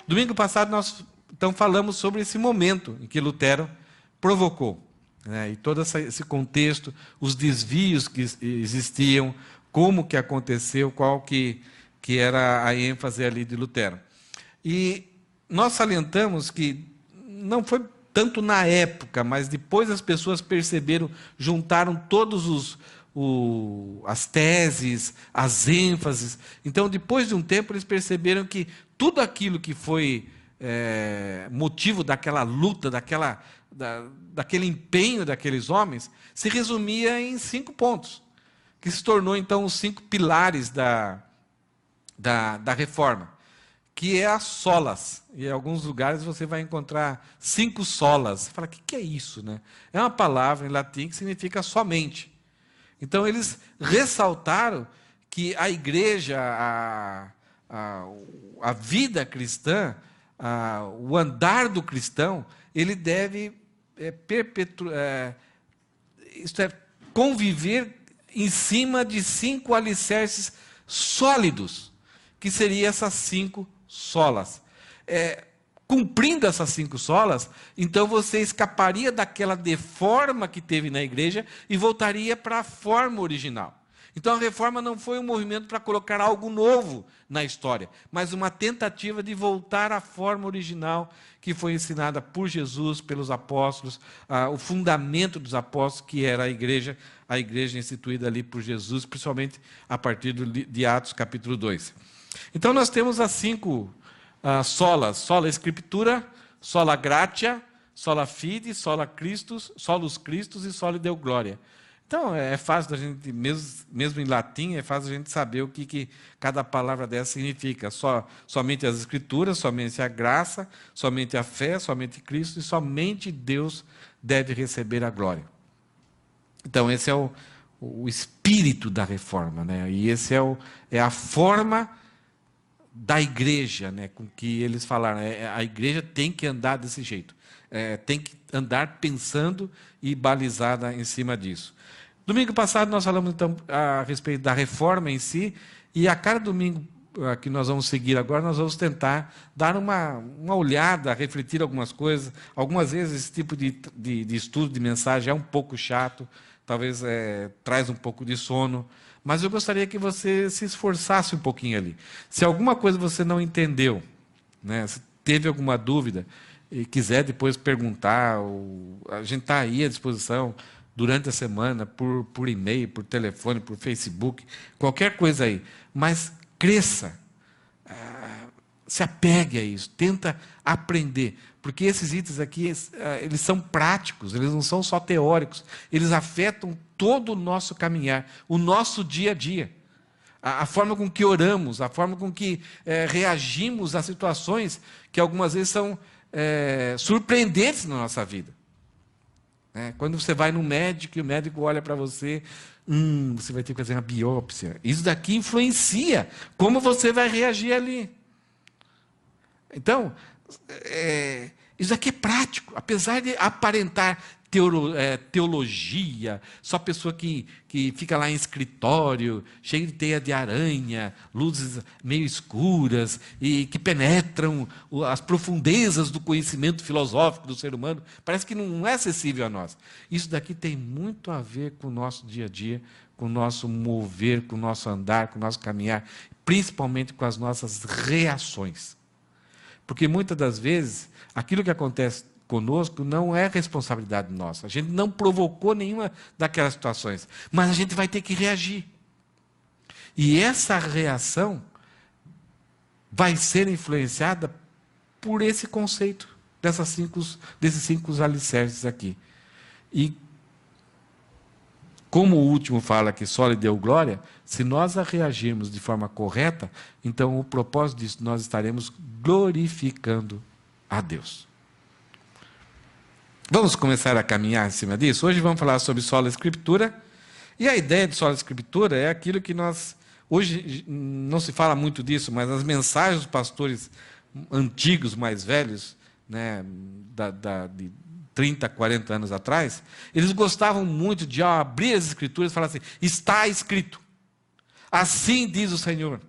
Domingo passado nós então falamos sobre esse momento em que Lutero provocou, né? E todo esse contexto, os desvios que existiam, como que aconteceu, qual que era a ênfase ali de Lutero. E nós salientamos que não foi tanto na época, mas depois as pessoas perceberam, juntaram todos as teses, as ênfases. Então, depois de um tempo, eles perceberam que tudo aquilo que foi motivo daquela luta, daquele empenho daqueles homens, se resumia em 5 pontos, que se tornou, então, os 5 pilares da reforma, que é as solas. E em alguns lugares você vai encontrar 5 solas. Você fala, o que é isso, né? É uma palavra em latim que significa somente. Então, eles ressaltaram que a igreja, a vida cristã, o andar do cristão, ele deve conviver em cima de 5 alicerces sólidos, que seriam essas 5 solas. Cumprindo essas 5 solas, então você escaparia daquela deforma que teve na igreja e voltaria para a forma original. Então a reforma não foi um movimento para colocar algo novo na história, mas uma tentativa de voltar à forma original que foi ensinada por Jesus, pelos apóstolos, o fundamento dos apóstolos, que era a igreja instituída ali por Jesus, principalmente a partir de Atos capítulo 2. Então nós temos as 5 solas: sola Escritura, sola gratia, sola fide, sola Christus, solus Christus e soli Deo gloria. Então, é fácil da gente, mesmo em latim, é fácil a gente saber o que cada palavra dessa significa. Somente as Escrituras, somente a graça, somente a fé, somente Cristo, e somente Deus deve receber a glória. Então, esse é o espírito da reforma, né? E esse é a forma da igreja, né? Com que eles falaram. A igreja tem que andar desse jeito. Tem que andar pensando e balizada em cima disso. Domingo passado nós falamos então a respeito da reforma em si, e a cada domingo que nós vamos seguir agora, nós vamos tentar dar uma olhada, refletir algumas coisas. Algumas vezes esse tipo de estudo, de mensagem é um pouco chato, talvez traz um pouco de sono, mas eu gostaria que você se esforçasse um pouquinho ali. Se alguma coisa você não entendeu, né, se teve alguma dúvida, e quiser depois perguntar, a gente está aí à disposição durante a semana, por e-mail, por telefone, por Facebook, qualquer coisa aí. Mas cresça, se apegue a isso, tenta aprender, porque esses itens aqui, eles são práticos, eles não são só teóricos, eles afetam todo o nosso caminhar, o nosso dia a dia, a forma com que oramos, a forma com que reagimos a situações que algumas vezes são surpreendentes na nossa vida. Quando você vai no médico e o médico olha para você, você vai ter que fazer uma biópsia. Isso daqui influencia como você vai reagir ali. Então, isso daqui é prático. Apesar de aparentar teologia, só pessoa que fica lá em escritório, cheio de teia de aranha, luzes meio escuras, e que penetram as profundezas do conhecimento filosófico do ser humano, parece que não é acessível a nós. Isso daqui tem muito a ver com o nosso dia a dia, com o nosso mover, com o nosso andar, com o nosso caminhar, principalmente com as nossas reações. Porque muitas das vezes, aquilo que acontece conosco não é responsabilidade nossa. A gente não provocou nenhuma daquelas situações, mas a gente vai ter que reagir. E essa reação vai ser influenciada por esse conceito desses 5 alicerces aqui. E como o último fala que só lhe deu glória, se nós reagirmos de forma correta, então o propósito disso, nós estaremos glorificando a Deus. Vamos começar a caminhar em cima disso? Hoje vamos falar sobre sola Escritura, e a ideia de sola Escritura é aquilo que hoje não se fala muito disso, mas as mensagens dos pastores antigos, mais velhos, né, de 30, 40 anos atrás, eles gostavam muito de abrir as Escrituras e falar assim, está escrito, assim diz o Senhor.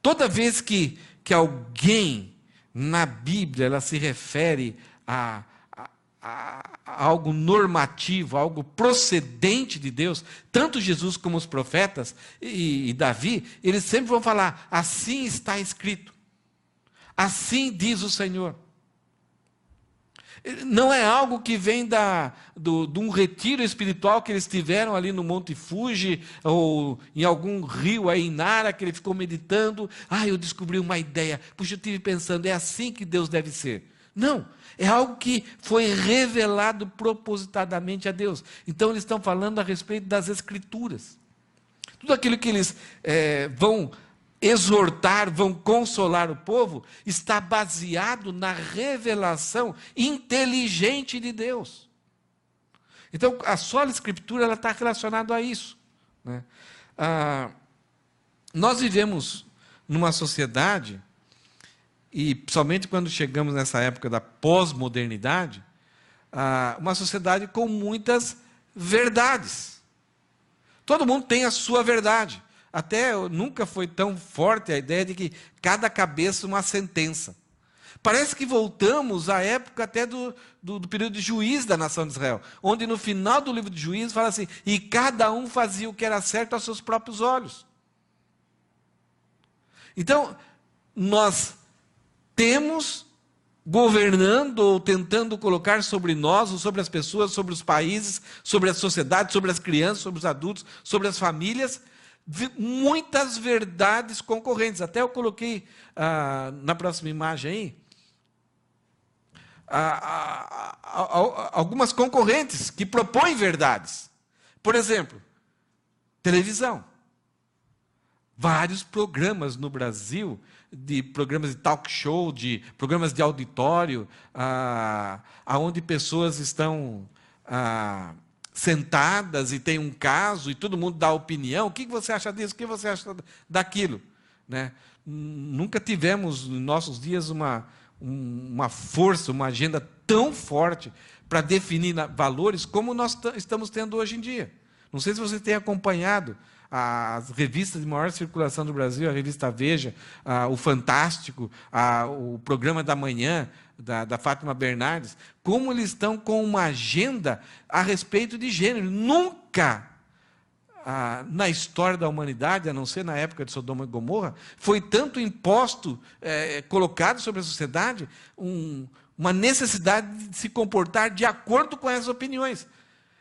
Toda vez que que alguém na Bíblia ela se refere a algo normativo, algo procedente de Deus, tanto Jesus como os profetas e Davi, eles sempre vão falar, assim está escrito, assim diz o Senhor. Não é algo que vem de um retiro espiritual que eles tiveram ali no Monte Fuji, ou em algum rio aí em Nara, que ele ficou meditando. Eu descobri uma ideia. Puxa, eu estive pensando, é assim que Deus deve ser. Não, é algo que foi revelado propositadamente a Deus. Então, eles estão falando a respeito das Escrituras. Tudo aquilo que eles vão exortar, vão consolar o povo, está baseado na revelação inteligente de Deus. Então, a sola Escritura ela está relacionada a isso, né? Nós vivemos numa sociedade, e principalmente quando chegamos nessa época da pós-modernidade, uma sociedade com muitas verdades. Todo mundo tem a sua verdade. Até nunca foi tão forte a ideia de que cada cabeça uma sentença. Parece que voltamos à época até do período de juiz da nação de Israel, onde no final do livro de Juízes fala assim, e cada um fazia o que era certo aos seus próprios olhos. Então, nós temos governando ou tentando colocar sobre nós, ou sobre as pessoas, sobre os países, sobre a sociedade, sobre as crianças, sobre os adultos, sobre as famílias, muitas verdades concorrentes. Até eu coloquei na próxima imagem aí algumas concorrentes que propõem verdades. Por exemplo, televisão. Vários programas no Brasil, de programas de talk show, de programas de auditório, onde pessoas estão sentadas e tem um caso e todo mundo dá opinião. O que você acha disso? O que você acha daquilo? Né? Nunca tivemos, nos nossos dias, uma força, uma agenda tão forte para definir valores como nós estamos tendo hoje em dia. Não sei se você tem acompanhado as revistas de maior circulação do Brasil, a revista Veja, o Fantástico, o Programa da Manhã, da Fátima Bernardes, como eles estão com uma agenda a respeito de gênero. Nunca na história da humanidade, a não ser na época de Sodoma e Gomorra, foi tanto imposto, colocado sobre a sociedade, uma necessidade de se comportar de acordo com essas opiniões.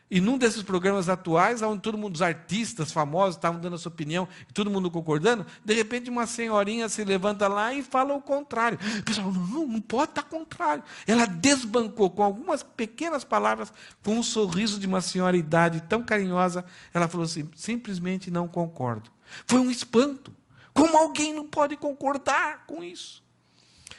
E num desses programas atuais, onde todo mundo, os artistas famosos, estavam dando a sua opinião, e todo mundo concordando, de repente uma senhorinha se levanta lá e fala o contrário. O pessoal, não pode estar contrário. Ela desbancou com algumas pequenas palavras, com um sorriso de uma senhoridade tão carinhosa, ela falou assim, simplesmente não concordo. Foi um espanto. Como alguém não pode concordar com isso?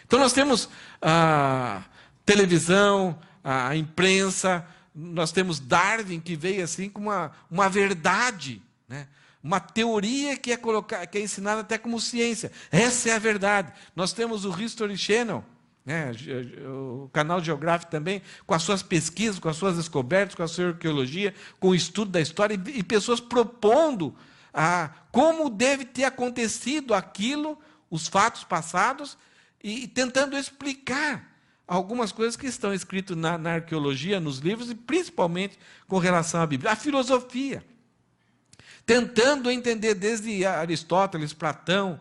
Então nós temos a televisão, a imprensa, nós temos Darwin, que veio assim com uma verdade, né? Uma teoria que é ensinada até como ciência. Essa é a verdade. Nós temos o History Channel, né? O canal Geográfico também, com as suas pesquisas, com as suas descobertas, com a sua arqueologia, com o estudo da história, e pessoas propondo como deve ter acontecido aquilo, os fatos passados, e tentando explicar algumas coisas que estão escritas na arqueologia, nos livros, e principalmente com relação à Bíblia. A filosofia, tentando entender desde Aristóteles, Platão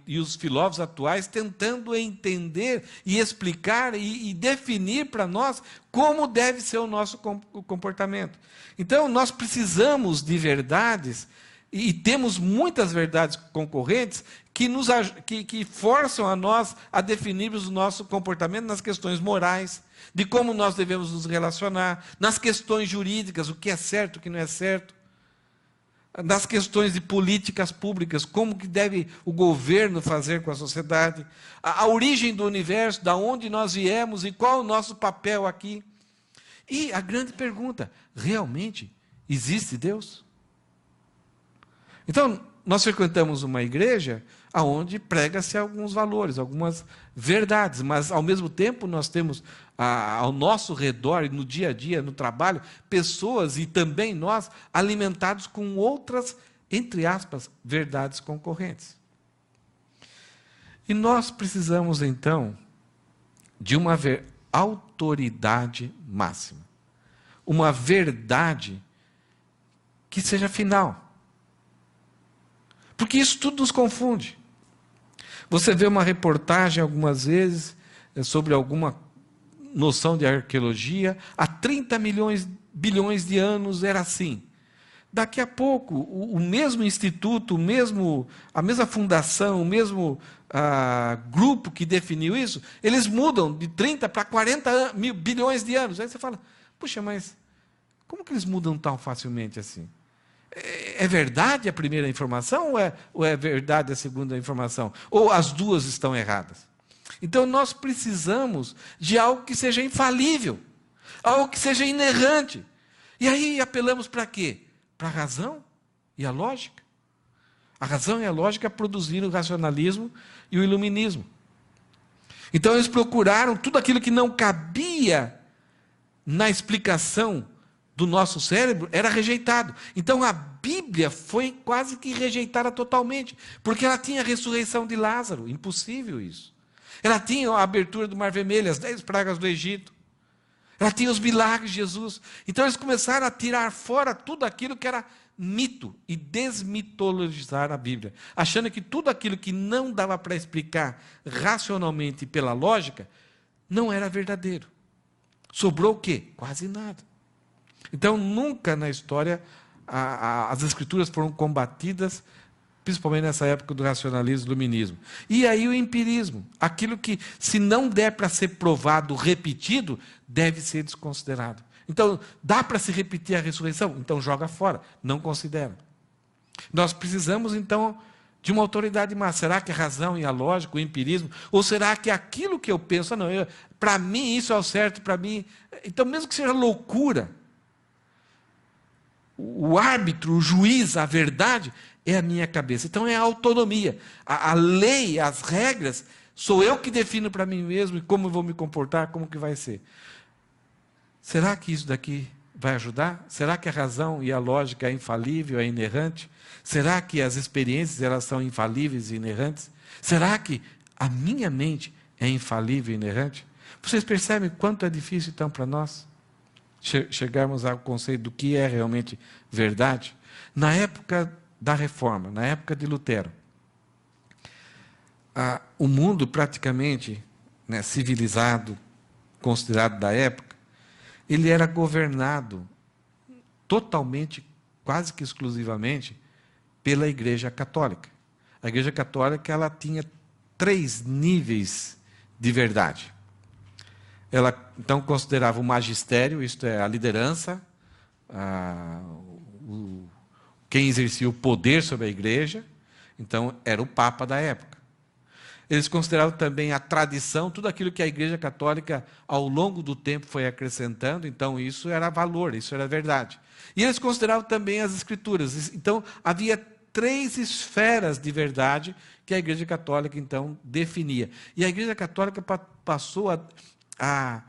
e os filósofos atuais, tentando entender e explicar e definir para nós como deve ser o nosso comportamento. Então, nós precisamos de verdades, e temos muitas verdades concorrentes que forçam a nós a definirmos o nosso comportamento nas questões morais, de como nós devemos nos relacionar, nas questões jurídicas, o que é certo, o que não é certo, nas questões de políticas públicas, como que deve o governo fazer com a sociedade, a origem do universo, da onde nós viemos e qual é o nosso papel aqui. E a grande pergunta, realmente existe Deus? Então, nós frequentamos uma igreja onde prega-se alguns valores, algumas verdades, mas, ao mesmo tempo, nós temos ao nosso redor, no dia a dia, no trabalho, pessoas, e também nós, alimentados com outras, entre aspas, verdades concorrentes. E nós precisamos, então, de uma autoridade máxima. Uma verdade que seja final. Porque isso tudo nos confunde. Você vê uma reportagem algumas vezes sobre alguma noção de arqueologia, há 30 bilhões de anos era assim. Daqui a pouco, o mesmo instituto, a mesma fundação, o mesmo grupo que definiu isso, eles mudam de 30 para 40 bilhões de anos. Aí você fala, puxa, mas como que eles mudam tão facilmente assim? É verdade a primeira informação ou é verdade a segunda informação? Ou as duas estão erradas? Então nós precisamos de algo que seja infalível, algo que seja inerrante. E aí apelamos para quê? Para a razão e a lógica. A razão e a lógica produziram o racionalismo e o iluminismo. Então eles procuraram tudo aquilo que não cabia na explicação do nosso cérebro, era rejeitado. Então a Bíblia foi quase que rejeitada totalmente, porque ela tinha a ressurreição de Lázaro, impossível isso. Ela tinha a abertura do Mar Vermelho, as 10 pragas do Egito. Ela tinha os milagres de Jesus. Então eles começaram a tirar fora tudo aquilo que era mito e desmitologizar a Bíblia, achando que tudo aquilo que não dava para explicar racionalmente pela lógica, não era verdadeiro. Sobrou o quê? Quase nada. Então, nunca na história as escrituras foram combatidas, principalmente nessa época do racionalismo e iluminismo. E aí o empirismo, aquilo que, se não der para ser provado, repetido, deve ser desconsiderado. Então, dá para se repetir a ressurreição? Então joga fora, não considera. Nós precisamos, então, de uma autoridade máxima. Será que a razão e a lógica, o empirismo, ou será que aquilo que eu penso, não, para mim isso é o certo, para mim... Então, mesmo que seja loucura, o árbitro, o juiz, a verdade, é a minha cabeça. Então é a autonomia. A lei, as regras, sou eu que defino para mim mesmo e como eu vou me comportar, como que vai ser. Será que isso daqui vai ajudar? Será que a razão e a lógica é infalível, é inerrante? Será que as experiências elas são infalíveis e inerrantes? Será que a minha mente é infalível e inerrante? Vocês percebem quanto é difícil então para nós chegarmos ao conceito do que é realmente verdade? Na época da Reforma, na época de Lutero, o mundo praticamente, né, civilizado, considerado da época, ele era governado totalmente, quase que exclusivamente, pela Igreja Católica. A Igreja Católica ela tinha 3 níveis de verdade. Ela, então, considerava o magistério, isto é, a liderança, quem exercia o poder sobre a igreja, então, era o Papa da época. Eles consideravam também a tradição, tudo aquilo que a Igreja Católica, ao longo do tempo, foi acrescentando, então, isso era valor, isso era verdade. E eles consideravam também as Escrituras. Então, havia 3 esferas de verdade que a Igreja Católica, então, definia. E a Igreja Católica passou a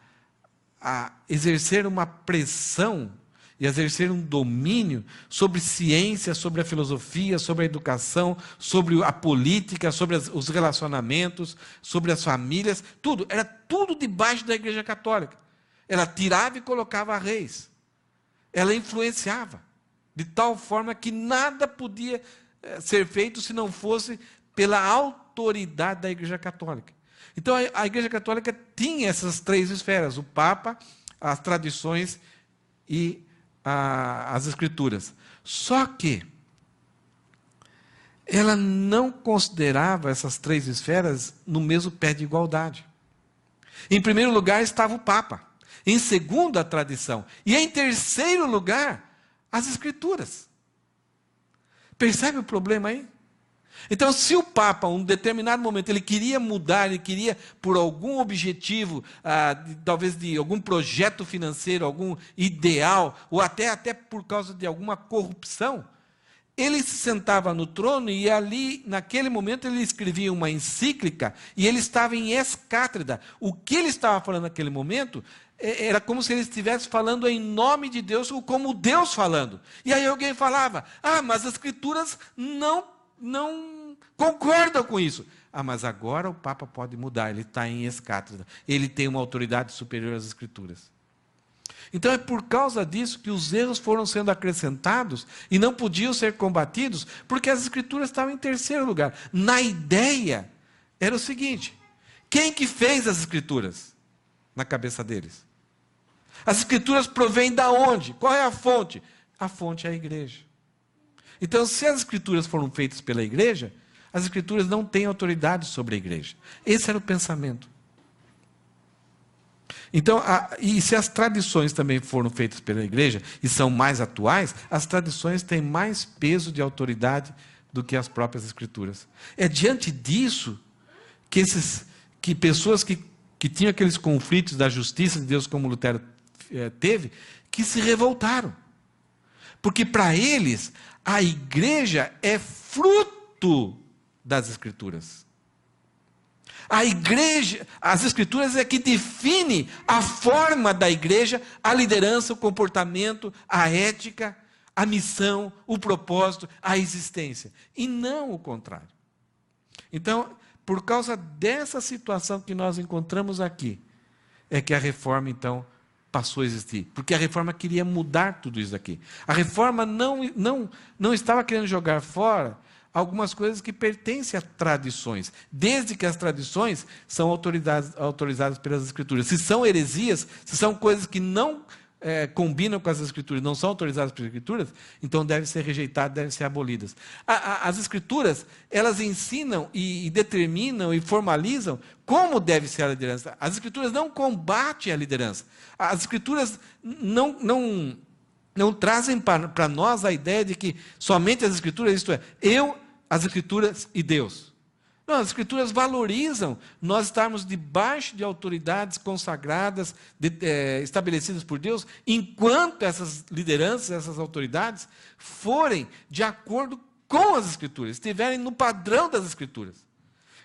exercer uma pressão e exercer um domínio sobre ciência, sobre a filosofia, sobre a educação, sobre a política, sobre os relacionamentos, sobre as famílias, tudo. Era tudo debaixo da Igreja Católica. Ela tirava e colocava reis. Ela influenciava, de tal forma que nada podia ser feito se não fosse pela autoridade da Igreja Católica. Então, a Igreja Católica tinha essas 3 esferas, o Papa, as tradições e as Escrituras. Só que ela não considerava essas 3 esferas no mesmo pé de igualdade. Em primeiro lugar estava o Papa, em segundo a tradição, e em terceiro lugar as Escrituras. Percebe o problema aí? Então, se o Papa, em um determinado momento, ele queria mudar, ele queria, por algum objetivo, talvez de algum projeto financeiro, algum ideal, ou até por causa de alguma corrupção, ele se sentava no trono e ali, naquele momento, ele escrevia uma encíclica e ele estava em ex-cátedra. O que ele estava falando naquele momento era como se ele estivesse falando em nome de Deus, ou como Deus falando. E aí alguém falava, mas as Escrituras não concordam com isso. Ah, mas agora o Papa pode mudar, ele está em ex-cátedra, ele tem uma autoridade superior às Escrituras. Então é por causa disso que os erros foram sendo acrescentados e não podiam ser combatidos, porque as Escrituras estavam em terceiro lugar. Na ideia, era o seguinte: quem que fez as Escrituras? Na cabeça deles. As Escrituras provêm da onde? Qual é a fonte? A fonte é a igreja. Então, se as Escrituras foram feitas pela igreja, as Escrituras não têm autoridade sobre a igreja. Esse era o pensamento. Então, e se as tradições também foram feitas pela igreja e são mais atuais, as tradições têm mais peso de autoridade do que as próprias Escrituras. É diante disso que pessoas que tinham aqueles conflitos da justiça de Deus, como Lutero teve, que se revoltaram. Porque para eles, a igreja é fruto das Escrituras. A igreja, as Escrituras é que define a forma da igreja, a liderança, o comportamento, a ética, a missão, o propósito, a existência. E não o contrário. Então, por causa dessa situação que nós encontramos aqui, é que a reforma, então, passou a existir. Porque a reforma queria mudar tudo isso aqui. A reforma não estava querendo jogar fora algumas coisas que pertencem a tradições, desde que as tradições são autorizadas pelas Escrituras. Se são heresias, se são coisas que não combinam com as Escrituras, não são autorizadas pelas Escrituras, então devem ser rejeitadas, devem ser abolidas. As Escrituras, elas ensinam e determinam e formalizam como deve ser a liderança. As Escrituras não combatem a liderança. As Escrituras não trazem para nós a ideia de que somente as Escrituras, isto é, as Escrituras e Deus. Não, as Escrituras valorizam nós estarmos debaixo de autoridades consagradas, estabelecidas por Deus, enquanto essas lideranças, essas autoridades, forem de acordo com as Escrituras, estiverem no padrão das Escrituras.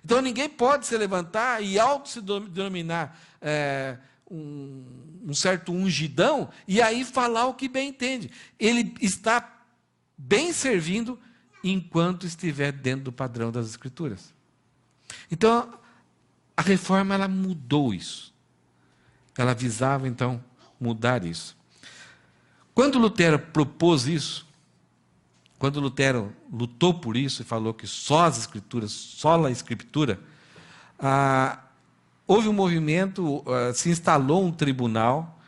Então ninguém pode se levantar e se denominar um certo ungidão e aí falar o que bem entende. Ele está bem servindo enquanto estiver dentro do padrão das Escrituras. Então, a reforma ela mudou isso. Ela visava, então, mudar isso. Quando Lutero propôs isso, quando Lutero lutou por isso e falou que só as Escrituras, só a Escritura, houve um movimento, se instalou um tribunal,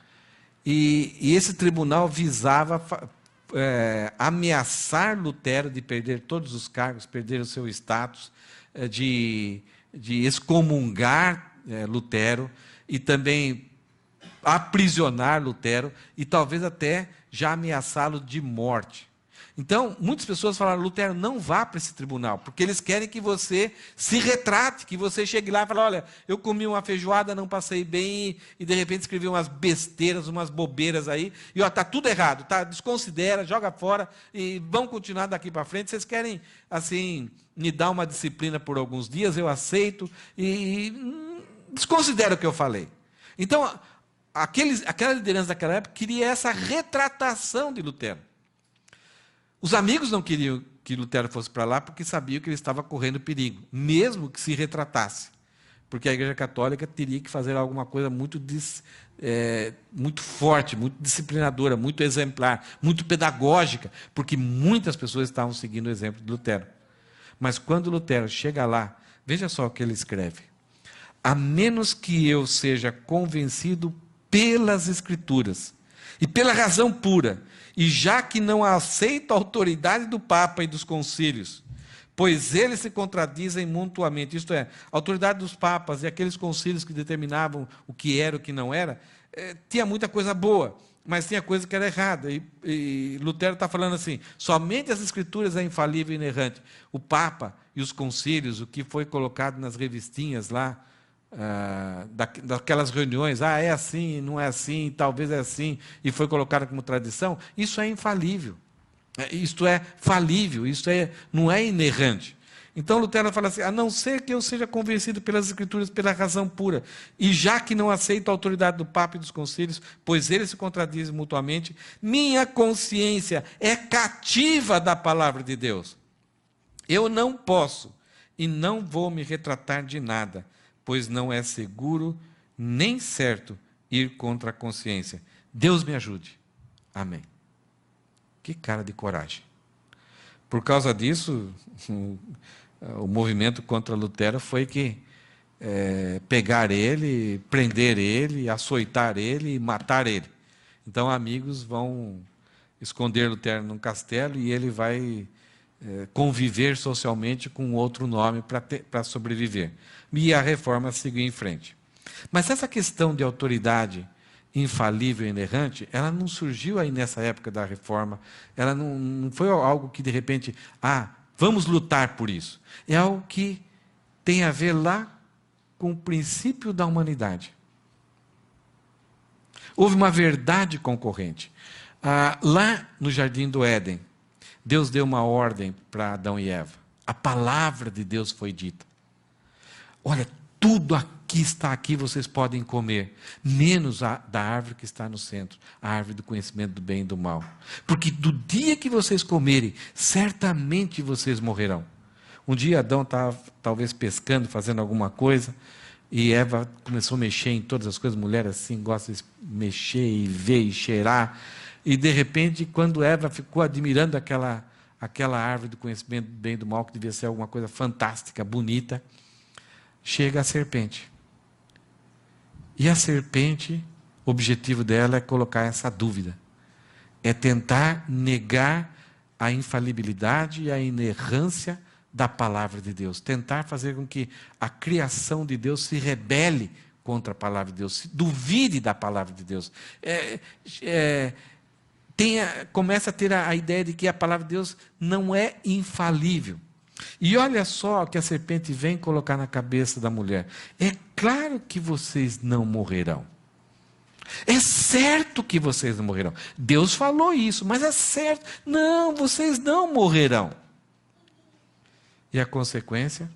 e esse tribunal visava ameaçar Lutero de perder todos os cargos, perder o seu status, de excomungar Lutero, e também aprisionar Lutero, e talvez até já ameaçá-lo de morte. Então, muitas pessoas falaram: Lutero, não vá para esse tribunal, porque eles querem que você se retrate, que você chegue lá e fale: olha, eu comi uma feijoada, não passei bem, e de repente escrevi umas besteiras, umas bobeiras aí, e está tudo errado, tá? Desconsidera, joga fora, e vão continuar daqui para frente. Vocês querem, assim, me dar uma disciplina por alguns dias, eu aceito, e desconsidera o que eu falei. Então, aquela liderança daquela época queria essa retratação de Lutero. Os amigos não queriam que Lutero fosse para lá porque sabiam que ele estava correndo perigo, mesmo que se retratasse. Porque a Igreja Católica teria que fazer alguma coisa muito forte, muito disciplinadora, muito exemplar, muito pedagógica, porque muitas pessoas estavam seguindo o exemplo de Lutero. Mas quando Lutero chega lá, veja só o que ele escreve: a menos que eu seja convencido pelas Escrituras e pela razão pura, e já que não aceito a autoridade do Papa e dos concílios, pois eles se contradizem mutuamente, isto é, a autoridade dos papas e aqueles concílios que determinavam o que era e o que não era, tinha muita coisa boa, mas tinha coisa que era errada. E Lutero está falando assim: somente as Escrituras é infalível e inerrante. O Papa e os concílios, o que foi colocado nas revistinhas lá, daquelas reuniões, é assim, não é assim, talvez é assim, e foi colocado como tradição, isso é infalível, isto é falível, não é inerrante. Então Lutero fala assim: a não ser que eu seja convencido pelas Escrituras, pela razão pura, e já que não aceito a autoridade do Papa e dos concílios, pois eles se contradizem mutuamente, minha consciência é cativa da palavra de Deus. Eu não posso e não vou me retratar de nada, pois não é seguro nem certo ir contra a consciência. Deus me ajude. Amém. Que cara de coragem. Por causa disso, o movimento contra Lutero foi que pegar ele, prender ele, açoitar ele e matar ele. Então, amigos vão esconder Lutero num castelo e ele vai conviver socialmente com outro nome para sobreviver. E a reforma seguiu em frente. Mas essa questão de autoridade infalível e inerrante, ela não surgiu aí nessa época da reforma, ela não foi algo que de repente, vamos lutar por isso. É algo que tem a ver lá com o princípio da humanidade. Houve uma verdade concorrente. Lá no Jardim do Éden, Deus deu uma ordem para Adão e Eva. A palavra de Deus foi dita. Olha, tudo aqui está aqui, vocês podem comer, menos da árvore que está no centro, a árvore do conhecimento do bem e do mal. Porque do dia que vocês comerem, certamente vocês morrerão. Um dia Adão estava talvez pescando, fazendo alguma coisa, e Eva começou a mexer em todas as coisas. Mulher assim gosta de mexer e ver e cheirar. E de repente, quando Eva ficou admirando aquela árvore do conhecimento do bem e do mal, que devia ser alguma coisa fantástica, bonita, chega a serpente. E a serpente, o objetivo dela é colocar essa dúvida. É tentar negar a infalibilidade e a inerrância da palavra de Deus. Tentar fazer com que a criação de Deus se rebele contra a palavra de Deus, se duvide da palavra de Deus. Começa a ter a ideia de que a palavra de Deus não é infalível. E olha só o que a serpente vem colocar na cabeça da mulher. É claro que vocês não morrerão. É certo que vocês não morrerão. Deus falou isso, mas é certo. Não, vocês não morrerão. E a consequência?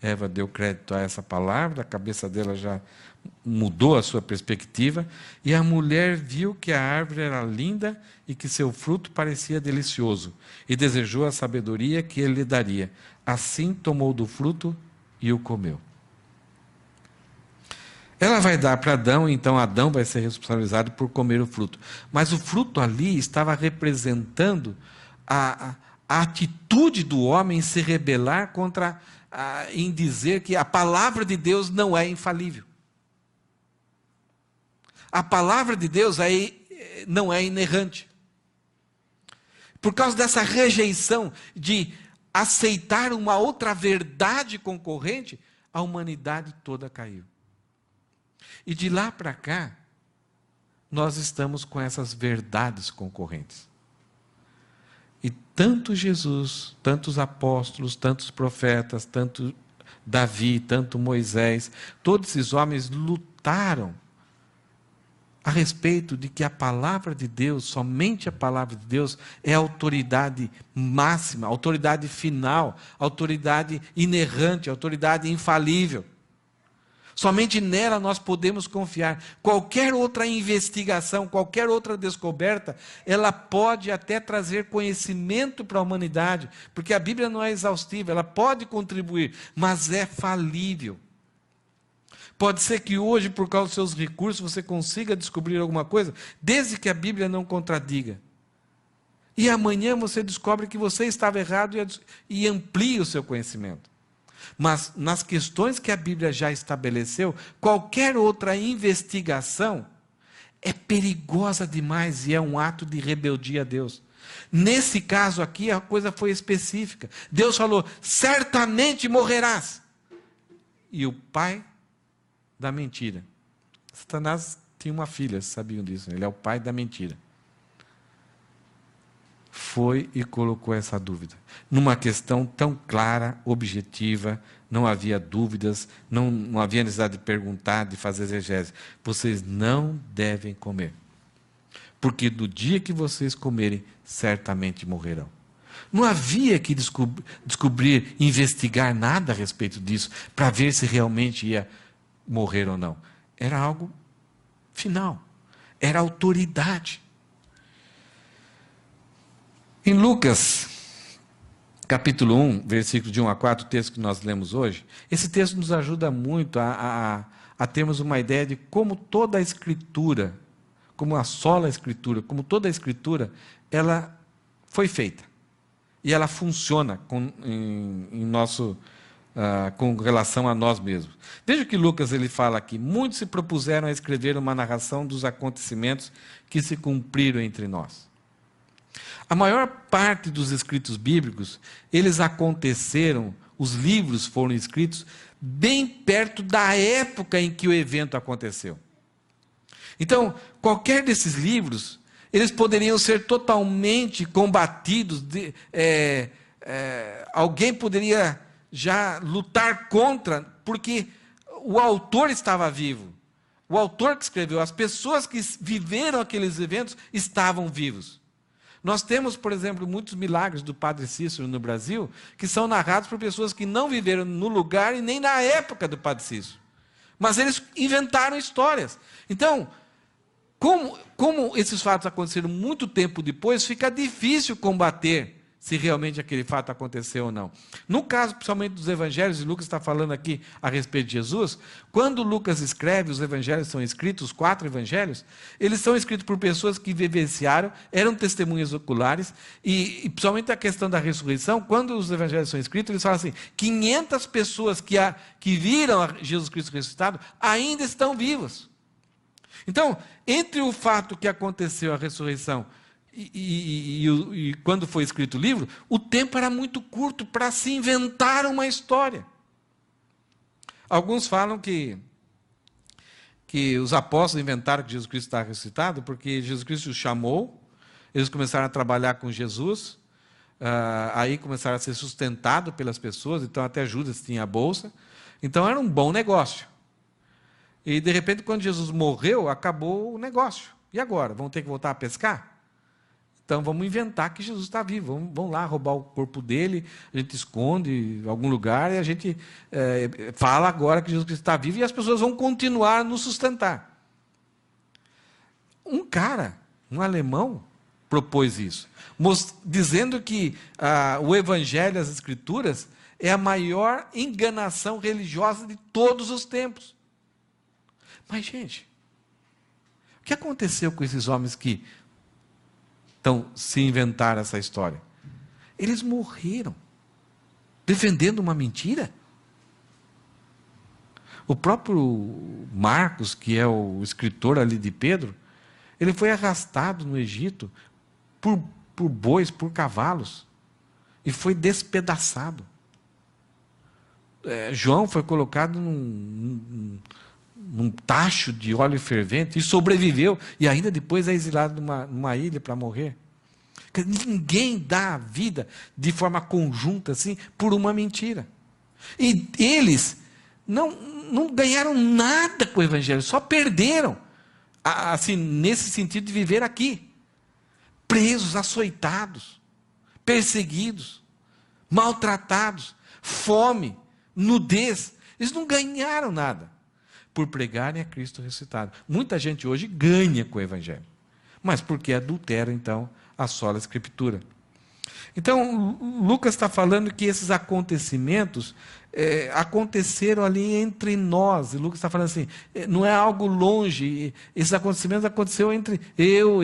Eva deu crédito a essa palavra, a cabeça dela já mudou a sua perspectiva, e a mulher viu que a árvore era linda e que seu fruto parecia delicioso, e desejou a sabedoria que ele lhe daria. Assim tomou do fruto e o comeu. Ela vai dar para Adão, então Adão vai ser responsabilizado por comer o fruto. Mas o fruto ali estava representando a atitude do homem em se rebelar em dizer que a palavra de Deus não é infalível. A palavra de Deus não é inerrante. Por causa dessa rejeição de aceitar uma outra verdade concorrente, a humanidade toda caiu. E de lá para cá, nós estamos com essas verdades concorrentes. E tanto Jesus, tantos apóstolos, tantos profetas, tanto Davi, tanto Moisés, todos esses homens lutaram a respeito de que a palavra de Deus, somente a palavra de Deus, é a autoridade máxima, a autoridade final, a autoridade inerrante, a autoridade infalível. Somente nela nós podemos confiar. Qualquer outra investigação, qualquer outra descoberta, ela pode até trazer conhecimento para a humanidade, porque a Bíblia não é exaustiva, ela pode contribuir, mas é falível. Pode ser que hoje, por causa dos seus recursos, você consiga descobrir alguma coisa, desde que a Bíblia não contradiga. E amanhã você descobre que você estava errado e amplia o seu conhecimento. Mas nas questões que a Bíblia já estabeleceu, qualquer outra investigação é perigosa demais e é um ato de rebeldia a Deus. Nesse caso aqui, a coisa foi específica. Deus falou, certamente morrerás. E o pai da mentira. Satanás tinha uma filha, vocês sabiam disso? Ele é o pai da mentira. Foi e colocou essa dúvida. Numa questão tão clara, objetiva, não havia dúvidas, não havia necessidade de perguntar, de fazer exegese. Vocês não devem comer. Porque do dia que vocês comerem, certamente morrerão. Não havia que descobrir, investigar nada a respeito disso, para ver se realmente ia morrer ou não. Era algo final. Era autoridade. Em Lucas, capítulo 1, versículo de 1 a 4, o texto que nós lemos hoje, esse texto nos ajuda muito a termos uma ideia de como toda a Escritura, como a sola Escritura, como toda a Escritura, ela foi feita. E ela funciona com relação a nós mesmos. Veja que Lucas ele fala aqui: muitos se propuseram a escrever uma narração dos acontecimentos que se cumpriram entre nós. A maior parte dos escritos bíblicos, eles aconteceram, os livros foram escritos bem perto da época em que o evento aconteceu. Então, qualquer desses livros, eles poderiam ser totalmente combatidos, alguém poderia já lutar contra, porque o autor estava vivo. O autor que escreveu, as pessoas que viveram aqueles eventos estavam vivos. Nós temos, por exemplo, muitos milagres do Padre Cícero no Brasil, que são narrados por pessoas que não viveram no lugar e nem na época do Padre Cícero. Mas eles inventaram histórias. Então, como esses fatos aconteceram muito tempo depois, fica difícil combater se realmente aquele fato aconteceu ou não. No caso, principalmente dos evangelhos, e Lucas está falando aqui a respeito de Jesus, quando Lucas escreve, os evangelhos são escritos, os 4 evangelhos, eles são escritos por pessoas que vivenciaram, eram testemunhas oculares, e principalmente a questão da ressurreição, quando os evangelhos são escritos, eles falam assim, 500 pessoas que viram Jesus Cristo ressuscitado, ainda estão vivas. Então, entre o fato que aconteceu, a ressurreição, e quando foi escrito o livro, o tempo era muito curto para se inventar uma história. Alguns falam que os apóstolos inventaram que Jesus Cristo estava ressuscitado, porque Jesus Cristo os chamou, eles começaram a trabalhar com Jesus, aí começaram a ser sustentados pelas pessoas, então até Judas tinha a bolsa, então era um bom negócio. E de repente, quando Jesus morreu, acabou o negócio. E agora? Vão ter que voltar a pescar? Então, vamos inventar que Jesus está vivo. Vamos lá roubar o corpo dele, a gente esconde em algum lugar e a gente fala agora que Jesus Cristo está vivo e as pessoas vão continuar a nos sustentar. Um cara, um alemão, propôs isso, dizendo que o Evangelho, as Escrituras, é a maior enganação religiosa de todos os tempos. Mas, gente, o que aconteceu com esses homens que se inventaram essa história? Eles morreram defendendo uma mentira. O próprio Marcos, que é o escritor ali de Pedro, ele foi arrastado no Egito por bois, por cavalos, e foi despedaçado. João foi colocado num tacho de óleo fervente e sobreviveu, e ainda depois é exilado numa ilha para morrer. Ninguém dá a vida de forma conjunta assim por uma mentira. E eles não ganharam nada com o Evangelho, só perderam, assim, nesse sentido de viver aqui, presos, açoitados, perseguidos, maltratados, fome, nudez. Eles não ganharam nada por pregarem a Cristo ressuscitado. Muita gente hoje ganha com o Evangelho, mas porque adultera, então, a sola Escritura. Então, Lucas está falando que esses acontecimentos aconteceram ali entre nós. E Lucas está falando assim, não é algo longe. Esses acontecimentos aconteceram entre eu,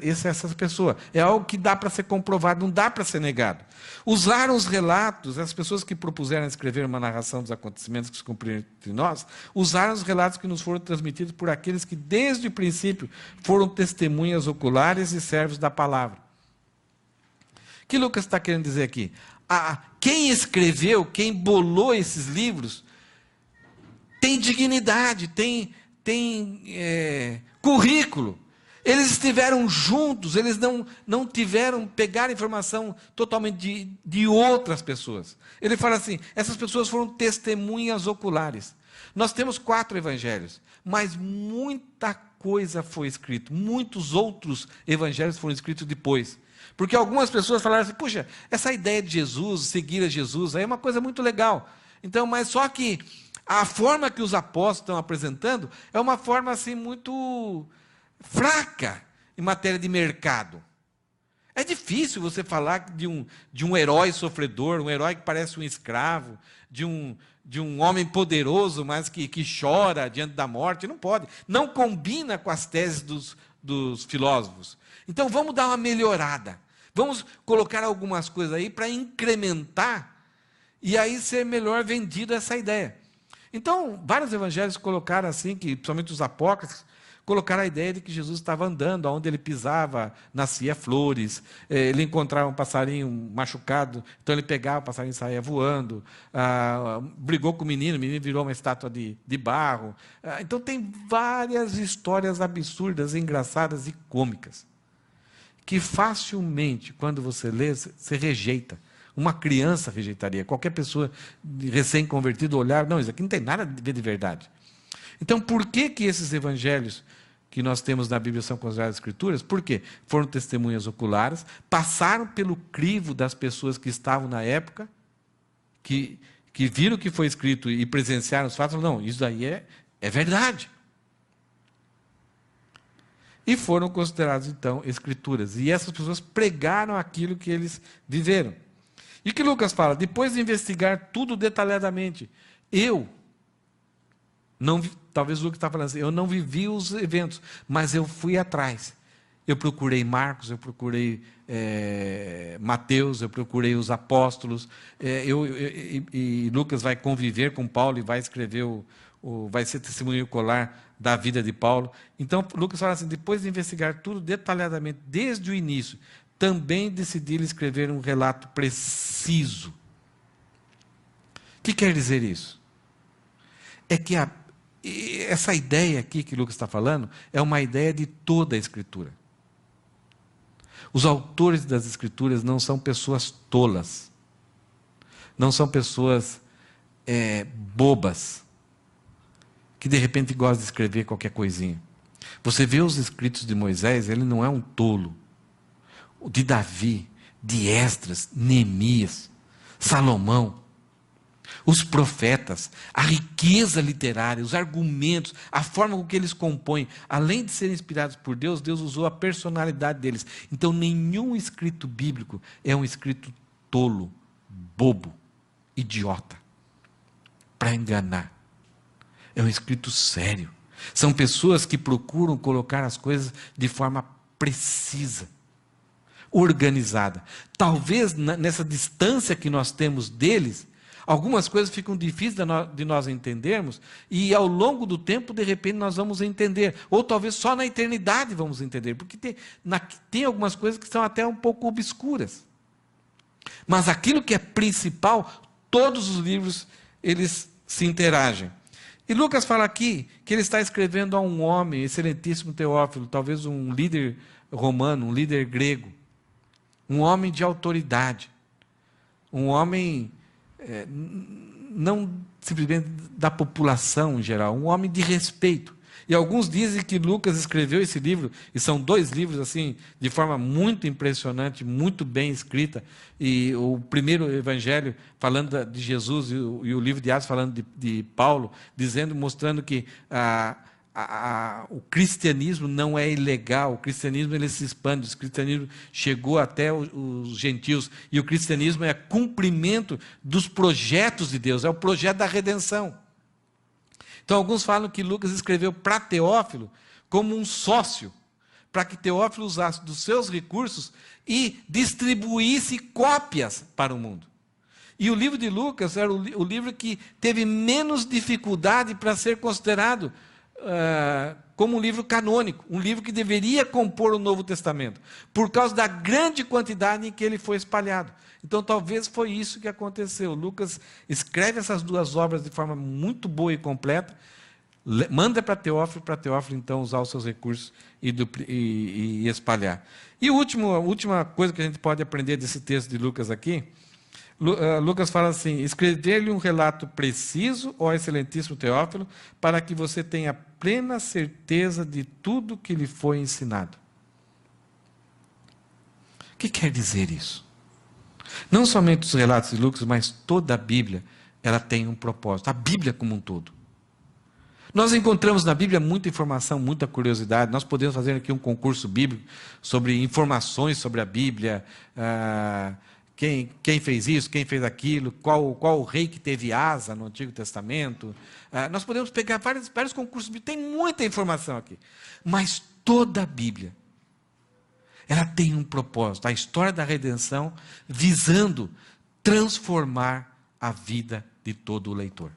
essa pessoa. É algo que dá para ser comprovado, não dá para ser negado. Usaram os relatos, as pessoas que propuseram escrever uma narração dos acontecimentos que se cumpriram entre nós, usaram os relatos que nos foram transmitidos por aqueles que desde o princípio foram testemunhas oculares e servos da palavra. O que Lucas está querendo dizer aqui? Quem escreveu, quem bolou esses livros, tem dignidade, tem currículo. Eles estiveram juntos, eles não pegaram informação totalmente de outras pessoas. Ele fala assim, essas pessoas foram testemunhas oculares. Nós temos 4 evangelhos, mas muita coisa foi escrita, muitos outros evangelhos foram escritos depois. Porque algumas pessoas falaram assim, puxa, essa ideia de Jesus, seguir a Jesus, aí é uma coisa muito legal. Então, mas só que a forma que os apóstolos estão apresentando é uma forma assim muito fraca em matéria de mercado. É difícil você falar de um herói sofredor, um herói que parece um escravo, de um homem poderoso, mas que chora diante da morte. Não pode. Não combina com as teses dos filósofos. Então, vamos dar uma melhorada. Vamos colocar algumas coisas aí para incrementar e aí ser melhor vendida essa ideia. Então, vários evangelhos colocaram assim, que principalmente os apócrifos, colocaram a ideia de que Jesus estava andando, onde ele pisava, nascia flores, ele encontrava um passarinho machucado, então ele pegava o passarinho e saía voando, brigou com o menino virou uma estátua de barro. Então tem várias histórias absurdas, engraçadas e cômicas, que facilmente, quando você lê, você rejeita. Uma criança rejeitaria, qualquer pessoa recém-convertida olhar, não, isso aqui não tem nada a ver de verdade. Então, por que esses evangelhos que nós temos na Bíblia são considerados escrituras? Por quê? Foram testemunhas oculares, passaram pelo crivo das pessoas que estavam na época, que viram o que foi escrito e presenciaram os fatos, não, isso aí é verdade. E foram considerados, então, escrituras. E essas pessoas pregaram aquilo que eles viveram. E o que Lucas fala? Depois de investigar tudo detalhadamente, talvez o Lucas está falando assim, eu não vivi os eventos, mas eu fui atrás. Eu procurei Marcos, eu procurei Mateus, eu procurei os apóstolos, e Lucas vai conviver com Paulo e vai escrever, vai ser testemunho ocular da vida de Paulo. Então, Lucas fala assim, depois de investigar tudo detalhadamente, desde o início, também decidi escrever um relato preciso. O que quer dizer isso? É que essa ideia aqui que Lucas está falando é uma ideia de toda a Escritura. Os autores das Escrituras não são pessoas tolas, não são pessoas bobas, que de repente gostam de escrever qualquer coisinha. Você vê os escritos de Moisés, ele não é um tolo. De Davi, de Esdras, Neemias, Salomão, os profetas, a riqueza literária, os argumentos, a forma com que eles compõem, além de serem inspirados por Deus, Deus usou a personalidade deles. Então, nenhum escrito bíblico é um escrito tolo, bobo, idiota, para enganar. É um escrito sério. São pessoas que procuram colocar as coisas de forma precisa, organizada. Talvez nessa distância que nós temos deles, algumas coisas ficam difíceis de nós entendermos, e ao longo do tempo, de repente, nós vamos entender. Ou talvez só na eternidade vamos entender, porque tem algumas coisas que são até um pouco obscuras. Mas aquilo que é principal, todos os livros, eles se interagem. E Lucas fala aqui que ele está escrevendo a um homem, excelentíssimo Teófilo, talvez um líder romano, um líder grego, um homem de autoridade, um homem não simplesmente da população em geral, um homem de respeito. E alguns dizem que Lucas escreveu esse livro, e são 2 livros assim, de forma muito impressionante, muito bem escrita. E o primeiro evangelho falando de Jesus, e o livro de Atos falando de Paulo, mostrando que o cristianismo não é ilegal, o cristianismo ele se expande, o cristianismo chegou até os gentios, e o cristianismo é cumprimento dos projetos de Deus, é o projeto da redenção. Então, alguns falam que Lucas escreveu para Teófilo como um sócio, para que Teófilo usasse dos seus recursos e distribuísse cópias para o mundo. E o livro de Lucas era o livro que teve menos dificuldade para ser considerado como um livro canônico, um livro que deveria compor o Novo Testamento, por causa da grande quantidade em que ele foi espalhado. Então, talvez foi isso que aconteceu. Lucas escreve essas 2 obras de forma muito boa e completa, manda para Teófilo, então, usar os seus recursos e espalhar. E a última coisa que a gente pode aprender desse texto de Lucas aqui, Lucas fala assim, escrever-lhe um relato preciso, ó excelentíssimo Teófilo, para que você tenha plena certeza de tudo que lhe foi ensinado. O que quer dizer isso? Não somente os relatos de Lucas, mas toda a Bíblia, ela tem um propósito. A Bíblia como um todo. Nós encontramos na Bíblia muita informação, muita curiosidade. Nós podemos fazer aqui um concurso bíblico sobre informações sobre a Bíblia, quem fez isso, quem fez aquilo, qual o rei que teve asa no Antigo Testamento. Nós podemos pegar vários concursos bíblicos, tem muita informação aqui. Mas toda a Bíblia, ela tem um propósito, a história da redenção, visando transformar a vida de todo o leitor.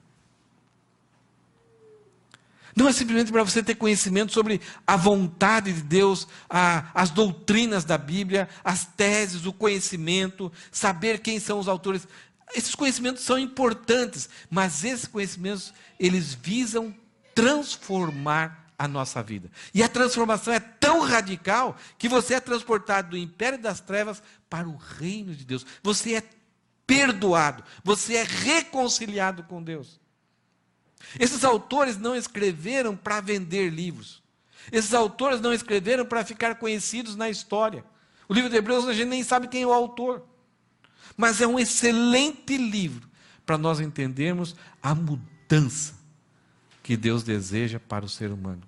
Não é simplesmente para você ter conhecimento sobre a vontade de Deus, as doutrinas da Bíblia, as teses, o conhecimento, saber quem são os autores. Esses conhecimentos são importantes, mas esses conhecimentos, eles visam transformar a nossa vida. E a transformação é tão radical que você é transportado do império das trevas para o reino de Deus. Você é perdoado, você é reconciliado com Deus. Esses autores não escreveram para vender livros. Esses autores não escreveram para ficar conhecidos na história. O livro de Hebreus a gente nem sabe quem é o autor. Mas é um excelente livro para nós entendermos a mudança que Deus deseja para o ser humano,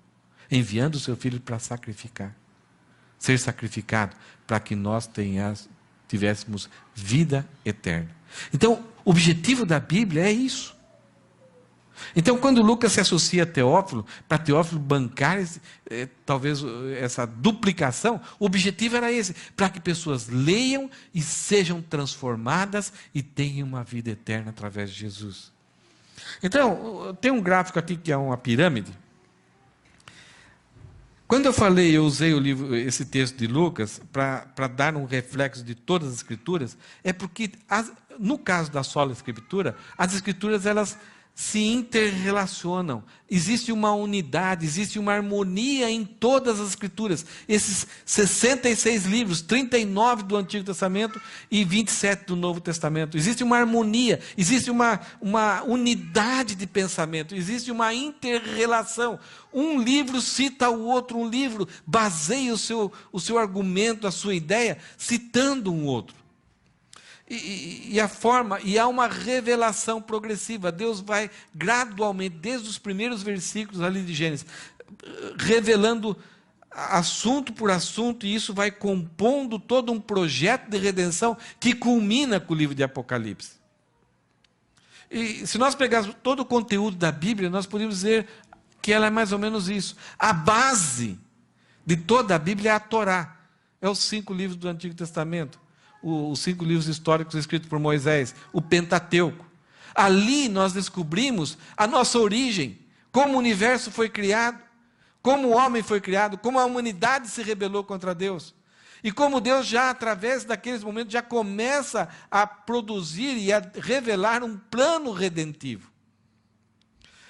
enviando o seu Filho para sacrificar, ser sacrificado, para que nós tivéssemos vida eterna. Então, o objetivo da Bíblia é isso. Então, quando Lucas se associa a Teófilo, para Teófilo bancar talvez essa duplicação, o objetivo era esse, para que pessoas leiam e sejam transformadas e tenham uma vida eterna através de Jesus. Então, tem um gráfico aqui que é uma pirâmide. Quando eu usei esse texto de Lucas para dar um reflexo de todas as Escrituras, é porque, no caso da sola Escritura, as Escrituras, elas se interrelacionam, existe uma unidade, existe uma harmonia em todas as Escrituras. Esses 66 livros, 39 do Antigo Testamento e 27 do Novo Testamento, existe uma harmonia, existe uma unidade de pensamento, existe uma interrelação. Um livro cita o outro, um livro baseia o seu argumento, a sua ideia, citando um outro. E há uma revelação progressiva. Deus vai gradualmente, desde os primeiros versículos ali de Gênesis, revelando assunto por assunto, e isso vai compondo todo um projeto de redenção que culmina com o livro de Apocalipse. E se nós pegarmos todo o conteúdo da Bíblia, nós podemos dizer que ela é mais ou menos isso. A base de toda a Bíblia é a Torá. É os 5 livros do Antigo Testamento. Os 5 livros históricos escritos por Moisés, o Pentateuco. Ali nós descobrimos a nossa origem, como o universo foi criado, como o homem foi criado, como a humanidade se rebelou contra Deus. E como Deus já, através daqueles momentos, já começa a produzir e a revelar um plano redentivo.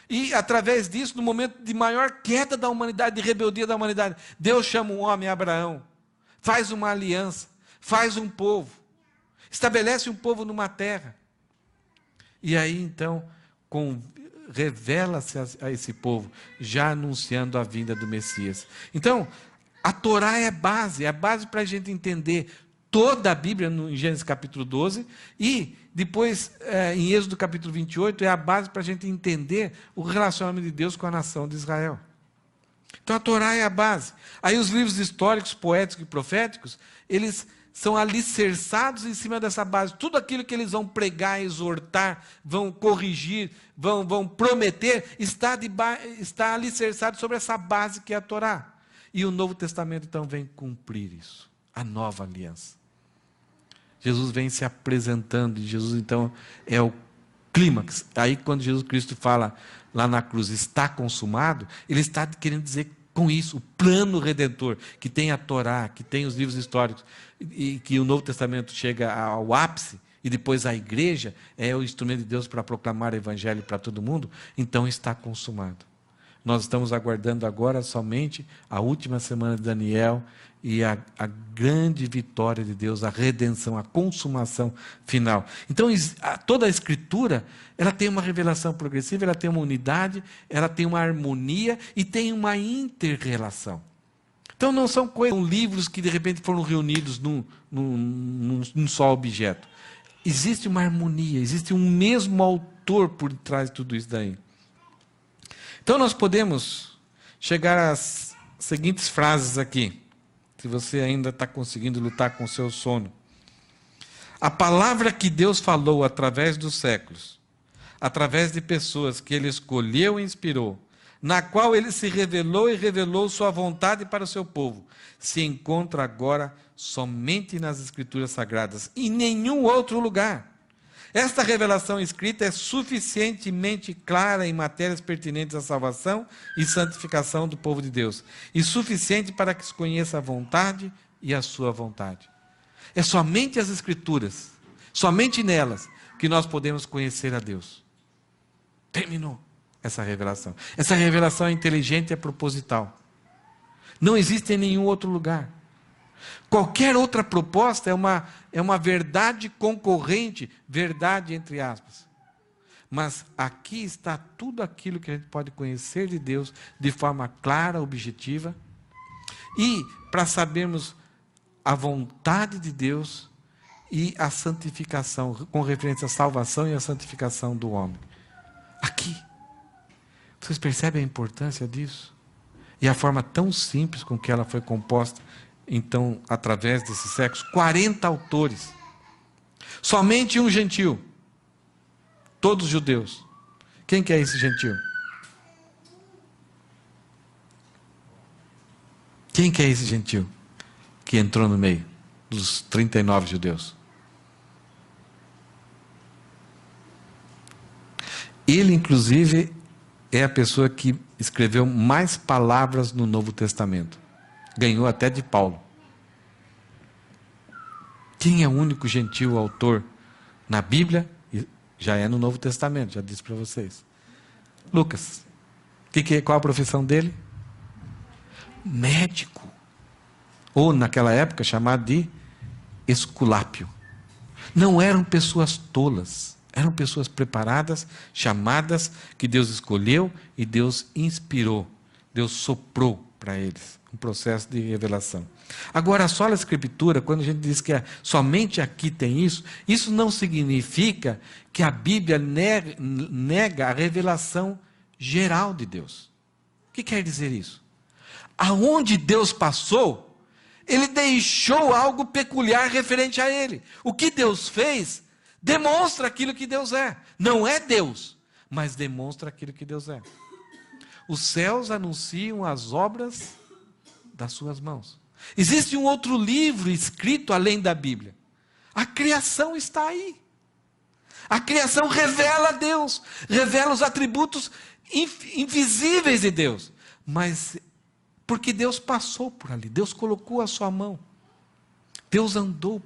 E através disso, no momento de maior queda da humanidade, de rebeldia da humanidade, Deus chama um homem, Abraão, faz uma aliança, faz um povo, estabelece um povo numa terra. E aí, então, revela-se a esse povo, já anunciando a vinda do Messias. Então, a Torá é a base para a gente entender toda a Bíblia em Gênesis capítulo 12, e depois, em Êxodo capítulo 28, é a base para a gente entender o relacionamento de Deus com a nação de Israel. Então, a Torá é a base. Aí os livros históricos, poéticos e proféticos, eles são alicerçados em cima dessa base. Tudo aquilo que eles vão pregar, exortar, vão corrigir, vão prometer, está alicerçado sobre essa base que é a Torá. E o Novo Testamento, então, vem cumprir isso. A nova aliança. Jesus vem se apresentando, e Jesus, então, é o clímax. Aí, quando Jesus Cristo fala lá na cruz, está consumado, ele está querendo dizer com isso, o plano redentor, que tem a Torá, que tem os livros históricos, e que o Novo Testamento chega ao ápice, e depois a igreja é o instrumento de Deus para proclamar o evangelho para todo mundo, então está consumado. Nós estamos aguardando agora somente a última semana de Daniel e a grande vitória de Deus, a redenção, a consumação final. Então, toda a Escritura, ela tem uma revelação progressiva, ela tem uma unidade, ela tem uma harmonia e tem uma inter-relação. Então, não são livros que de repente foram reunidos num só objeto. Existe uma harmonia, existe um mesmo autor por trás de tudo isso daí. Então nós podemos chegar às seguintes frases aqui, se você ainda está conseguindo lutar com o seu sono. A palavra que Deus falou através dos séculos, através de pessoas que Ele escolheu e inspirou, na qual Ele se revelou e revelou sua vontade para o seu povo, se encontra agora somente nas Escrituras Sagradas, em nenhum outro lugar. Esta revelação escrita é suficientemente clara em matérias pertinentes à salvação e santificação do povo de Deus, e suficiente para que se conheça a vontade e a sua vontade. É somente as Escrituras, somente nelas, que nós podemos conhecer a Deus. Terminou essa revelação. Essa revelação é inteligente e é proposital. Não existe em nenhum outro lugar. Qualquer outra proposta é uma verdade concorrente, verdade entre aspas. Mas aqui está tudo aquilo que a gente pode conhecer de Deus de forma clara, objetiva. E para sabermos a vontade de Deus e a santificação, com referência à salvação e à santificação do homem. Aqui. Vocês percebem a importância disso? E a forma tão simples com que ela foi composta, então, através desses séculos, 40 autores. Somente um gentil. Todos judeus. Quem que é esse gentil? Quem que é esse gentil que entrou no meio dos 39 judeus? Ele, inclusive, é a pessoa que escreveu mais palavras no Novo Testamento. Ganhou até de Paulo. Quem é o único gentil autor na Bíblia? Já é no Novo Testamento, já disse para vocês. Lucas. Qual a profissão dele? Médico. Ou, naquela época, chamado de esculápio. Não eram pessoas tolas. Eram pessoas preparadas, chamadas, que Deus escolheu e Deus inspirou. Deus soprou para eles. Um processo de revelação. Agora, a sola escritura, quando a gente diz que somente aqui tem isso, isso não significa que a Bíblia nega a revelação geral de Deus. O que quer dizer isso? Aonde Deus passou, Ele deixou algo peculiar referente a Ele. O que Deus fez, demonstra aquilo que Deus é. Não é Deus, mas demonstra aquilo que Deus é. Os céus anunciam as obras das suas mãos. Existe um outro livro escrito além da Bíblia. A criação está aí. A criação revela Deus, revela os atributos invisíveis de Deus. Mas porque Deus passou por ali, Deus colocou a sua mão. Deus andou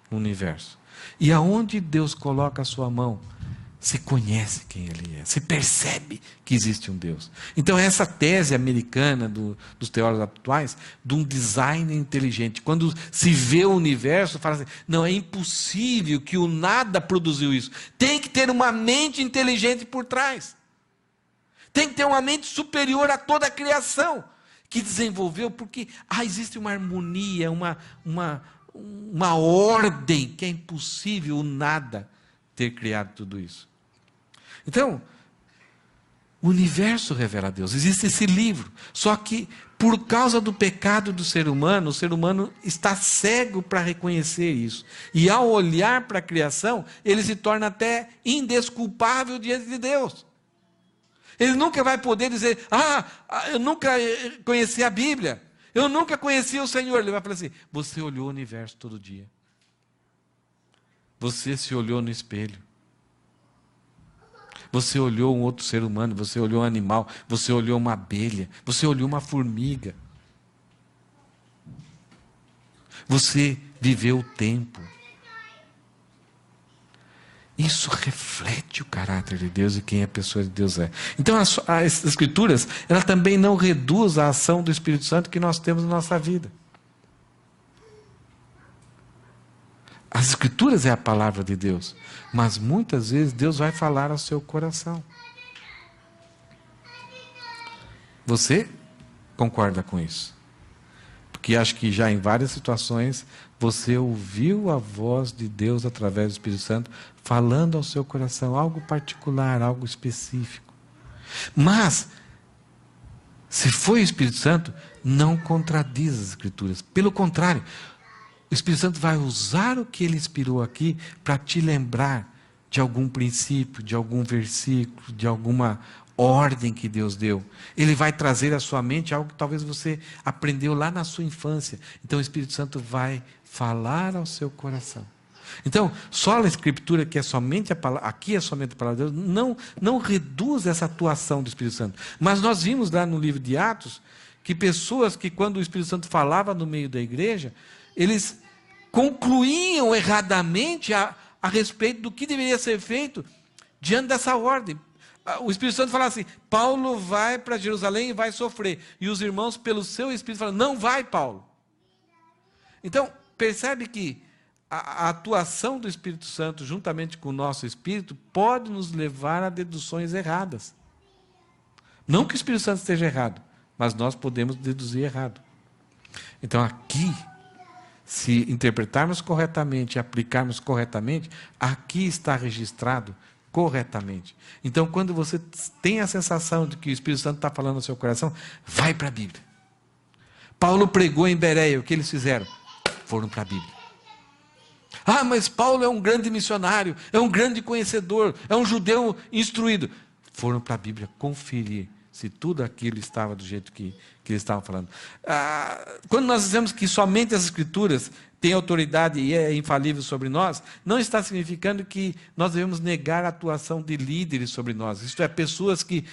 no universo. E aonde Deus coloca a sua mão, se conhece quem Ele é, se percebe que existe um Deus. Então essa tese americana dos teólogos atuais, de um design inteligente, quando se vê o universo, fala assim, não, é impossível que o nada produziu isso. Tem que ter uma mente inteligente por trás. Tem que ter uma mente superior a toda a criação, que desenvolveu, porque existe uma harmonia, uma ordem, que é impossível o nada ter criado tudo isso. Então, o universo revela a Deus. Existe esse livro. Só que, por causa do pecado do ser humano, o ser humano está cego para reconhecer isso. E ao olhar para a criação, ele se torna até indesculpável diante de Deus. Ele nunca vai poder dizer, eu nunca conheci a Bíblia. Eu nunca conheci o Senhor. Ele vai falar assim, você olhou o universo todo dia. Você se olhou no espelho. Você olhou um outro ser humano, você olhou um animal, você olhou uma abelha, você olhou uma formiga. Você viveu o tempo. Isso reflete o caráter de Deus e quem a pessoa de Deus é. Então as Escrituras, ela também não reduz a ação do Espírito Santo que nós temos na nossa vida. As Escrituras é a palavra de Deus, mas muitas vezes Deus vai falar ao seu coração. Você concorda com isso? Porque acho que já em várias situações você ouviu a voz de Deus através do Espírito Santo falando ao seu coração algo particular, algo específico. Mas, se foi o Espírito Santo, não contradiz as Escrituras. Pelo contrário, o Espírito Santo vai usar o que ele inspirou aqui para te lembrar de algum princípio, de algum versículo, de alguma ordem que Deus deu. Ele vai trazer à sua mente algo que talvez você aprendeu lá na sua infância. Então o Espírito Santo vai falar ao seu coração. Então, só a Escritura, que é somente a palavra, aqui é somente a palavra de Deus, não reduz essa atuação do Espírito Santo. Mas nós vimos lá no livro de Atos, que pessoas que quando o Espírito Santo falava no meio da igreja, eles concluíam erradamente a respeito do que deveria ser feito diante dessa ordem. O Espírito Santo falava assim: Paulo vai para Jerusalém e vai sofrer. E os irmãos, pelo seu Espírito, falam: não vai, Paulo. Então, percebe que a atuação do Espírito Santo, juntamente com o nosso Espírito, pode nos levar a deduções erradas. Não que o Espírito Santo esteja errado, mas nós podemos deduzir errado. Então, aqui, se interpretarmos corretamente e aplicarmos corretamente, aqui está registrado corretamente. Então, quando você tem a sensação de que o Espírito Santo está falando no seu coração, vai para a Bíblia. Paulo pregou em Bereia, o que eles fizeram? Foram para a Bíblia. Ah, mas Paulo é um grande missionário, é um grande conhecedor, é um judeu instruído. Foram para a Bíblia conferir se tudo aquilo estava do jeito que eles estavam falando. Quando nós dizemos que somente as Escrituras têm autoridade e é infalível sobre nós, não está significando que nós devemos negar a atuação de líderes sobre nós. Isto é, pessoas que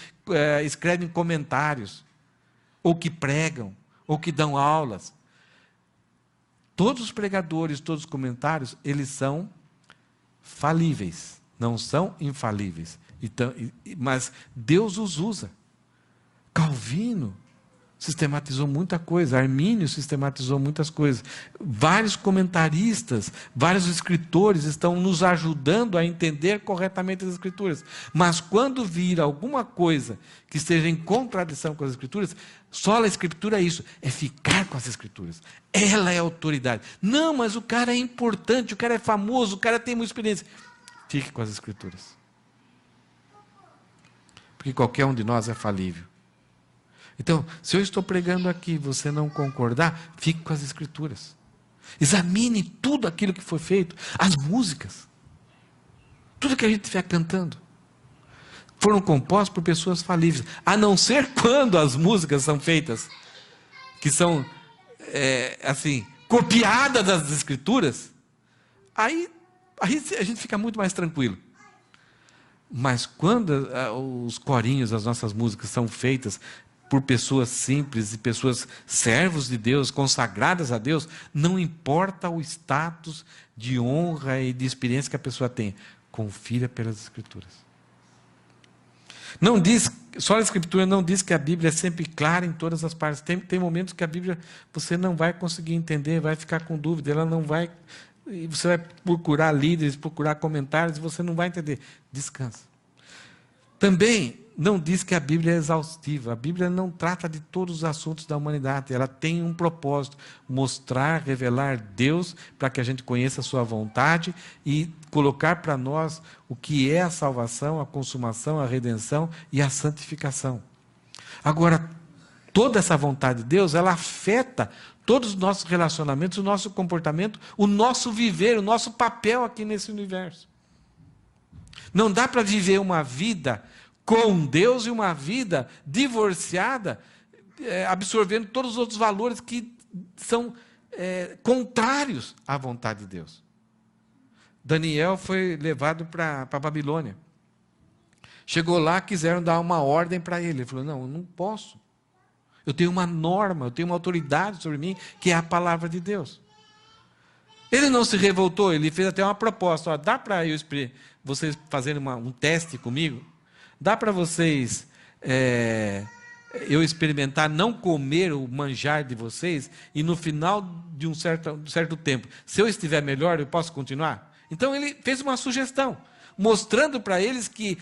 escrevem comentários, ou que pregam, ou que dão aulas. Todos os pregadores, todos os comentários, eles são falíveis, não são infalíveis. Então, mas Deus os usa. Calvino sistematizou muita coisa, Armínio sistematizou muitas coisas. Vários comentaristas, vários escritores estão nos ajudando a entender corretamente as Escrituras. Mas quando vir alguma coisa que esteja em contradição com as Escrituras, só a Escritura é isso, é ficar com as Escrituras. Ela é a autoridade. Não, mas o cara é importante, o cara é famoso, o cara tem muita experiência. Fique com as Escrituras. Porque qualquer um de nós é falível. Então, se eu estou pregando aqui, você não concordar, fique com as Escrituras. Examine tudo aquilo que foi feito, as músicas, tudo que a gente estiver cantando, foram compostas por pessoas falíveis, a não ser quando as músicas são feitas, que são, assim, copiadas das Escrituras, aí a gente fica muito mais tranquilo. Mas quando os corinhos, as nossas músicas são feitas por pessoas simples e pessoas servos de Deus, consagradas a Deus, não importa o status de honra e de experiência que a pessoa tenha, confira pelas Escrituras. Não diz, só a Escritura não diz que a Bíblia é sempre clara em todas as partes. Tem momentos que a Bíblia você não vai conseguir entender, vai ficar com dúvida, ela não vai, e você vai procurar líderes, procurar comentários, e você não vai entender. Descansa. Também não diz que a Bíblia é exaustiva. A Bíblia não trata de todos os assuntos da humanidade. Ela tem um propósito: mostrar, revelar Deus, para que a gente conheça a sua vontade e colocar para nós o que é a salvação, a consumação, a redenção e a santificação. Agora, toda essa vontade de Deus, ela afeta todos os nossos relacionamentos, o nosso comportamento, o nosso viver, o nosso papel aqui nesse universo. Não dá para viver uma vida com Deus e uma vida divorciada, absorvendo todos os outros valores que são contrários à vontade de Deus. Daniel foi levado para a Babilônia. Chegou lá, quiseram dar uma ordem para ele. Ele falou: não, eu não posso. Eu tenho uma norma, eu tenho uma autoridade sobre mim, que é a palavra de Deus. Ele não se revoltou, ele fez até uma proposta: ó, dá para vocês fazerem um teste comigo? Dá para vocês eu experimentar não comer o manjar de vocês, e no final de um certo tempo, se eu estiver melhor, eu posso continuar? Então ele fez uma sugestão, mostrando para eles que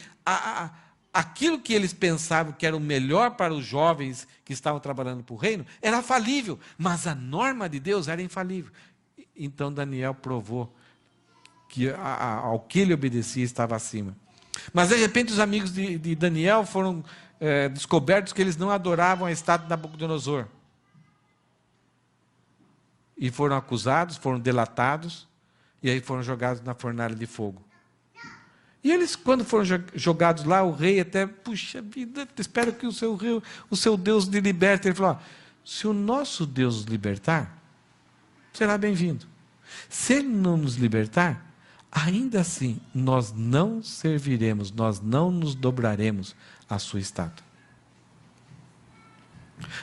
aquilo que eles pensavam que era o melhor para os jovens que estavam trabalhando para o reino, era falível, mas a norma de Deus era infalível. Então Daniel provou que ao que ele obedecia estava acima. Mas de repente os amigos de Daniel foram descobertos que eles não adoravam a estátua de Nabucodonosor. E foram acusados, foram delatados, e aí foram jogados na fornalha de fogo. E eles, quando foram jogados lá, o rei até, puxa vida, espero que o seu Deus lhe liberte. Ele falou, se o nosso Deus nos libertar, será bem-vindo. Se ele não nos libertar, ainda assim, nós não serviremos, nós não nos dobraremos à sua estátua.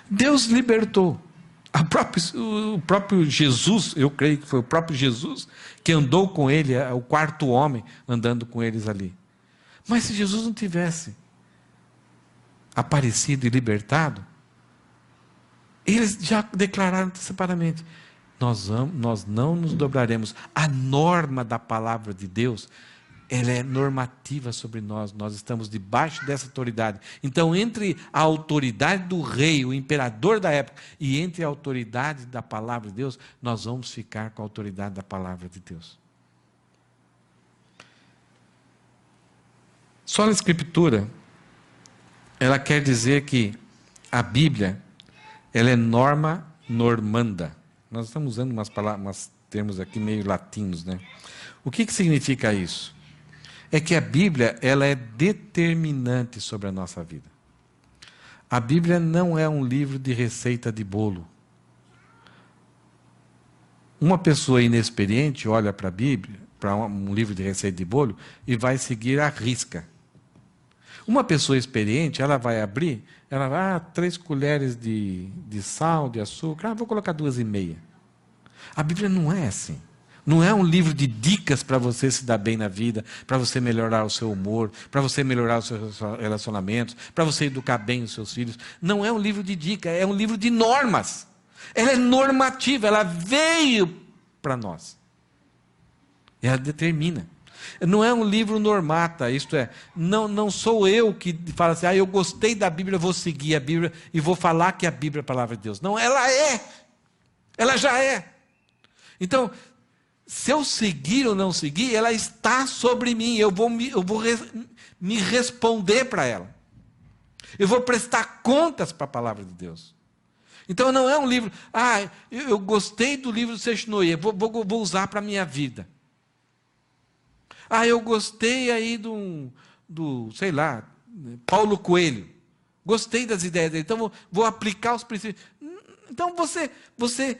Deus libertou. O próprio Jesus, eu creio que foi o próprio Jesus que andou com ele, o quarto homem andando com eles ali. Mas se Jesus não tivesse aparecido e libertado, eles já declararam antecipadamente, nós não nos dobraremos. A norma da palavra de Deus, ela é normativa sobre nós, nós estamos debaixo dessa autoridade. Então, entre a autoridade do rei, o imperador da época, e entre a autoridade da palavra de Deus, nós vamos ficar com a autoridade da palavra de Deus. Só a Escritura, ela quer dizer que a Bíblia, ela é norma normanda. Nós estamos usando umas termos aqui meio latinos, né? O que significa isso? É que a Bíblia, ela é determinante sobre a nossa vida. A Bíblia não é um livro de receita de bolo. Uma pessoa inexperiente olha para a Bíblia, para um livro de receita de bolo, e vai seguir à risca. Uma pessoa experiente, ela vai abrir, ela vai, 3 colheres de sal, de açúcar, vou colocar 2,5. A Bíblia não é assim. Não é um livro de dicas para você se dar bem na vida, para você melhorar o seu humor, para você melhorar os seus relacionamentos, para você educar bem os seus filhos. Não é um livro de dicas, é um livro de normas. Ela é normativa, ela veio para nós. Ela determina. Não é um livro normata, isto é, não sou eu que falo assim, eu gostei da Bíblia, vou seguir a Bíblia e vou falar que a Bíblia é a palavra de Deus. Não, ela é. Ela já é. Então, se eu seguir ou não seguir, ela está sobre mim, eu vou me responder para ela. Eu vou prestar contas para a palavra de Deus. Então não é um livro, eu gostei do livro do Seixinoye, vou usar para a minha vida. Eu gostei aí do sei lá, Paulo Coelho. Gostei das ideias dele, então vou aplicar os princípios. Então você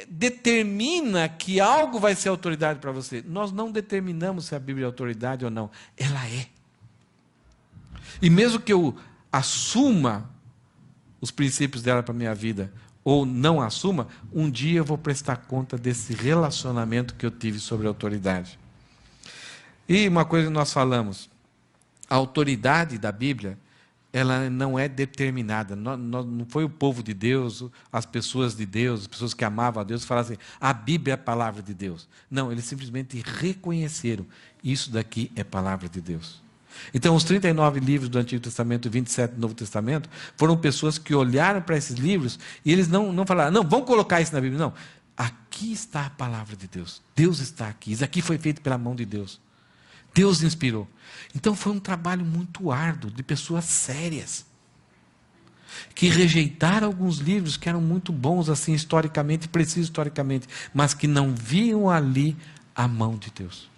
determina que algo vai ser autoridade para você. Nós não determinamos se a Bíblia é autoridade ou não. Ela é. E mesmo que eu assuma os princípios dela para a minha vida, ou não assuma, um dia eu vou prestar conta desse relacionamento que eu tive sobre a autoridade. E uma coisa que nós falamos, a autoridade da Bíblia, ela não é determinada. Não foi o povo de Deus, as pessoas de Deus, as pessoas que amavam a Deus, falaram assim, a Bíblia é a palavra de Deus. Não, eles simplesmente reconheceram, isso daqui é palavra de Deus. Então, os 39 livros do Antigo Testamento e 27 do Novo Testamento, foram pessoas que olharam para esses livros, e eles não falaram, não, vamos colocar isso na Bíblia. Não, aqui está a palavra de Deus. Deus está aqui, isso aqui foi feito pela mão de Deus. Deus inspirou. Então foi um trabalho muito árduo, de pessoas sérias, que rejeitaram alguns livros que eram muito bons, assim, historicamente, precisos historicamente, mas que não viam ali a mão de Deus.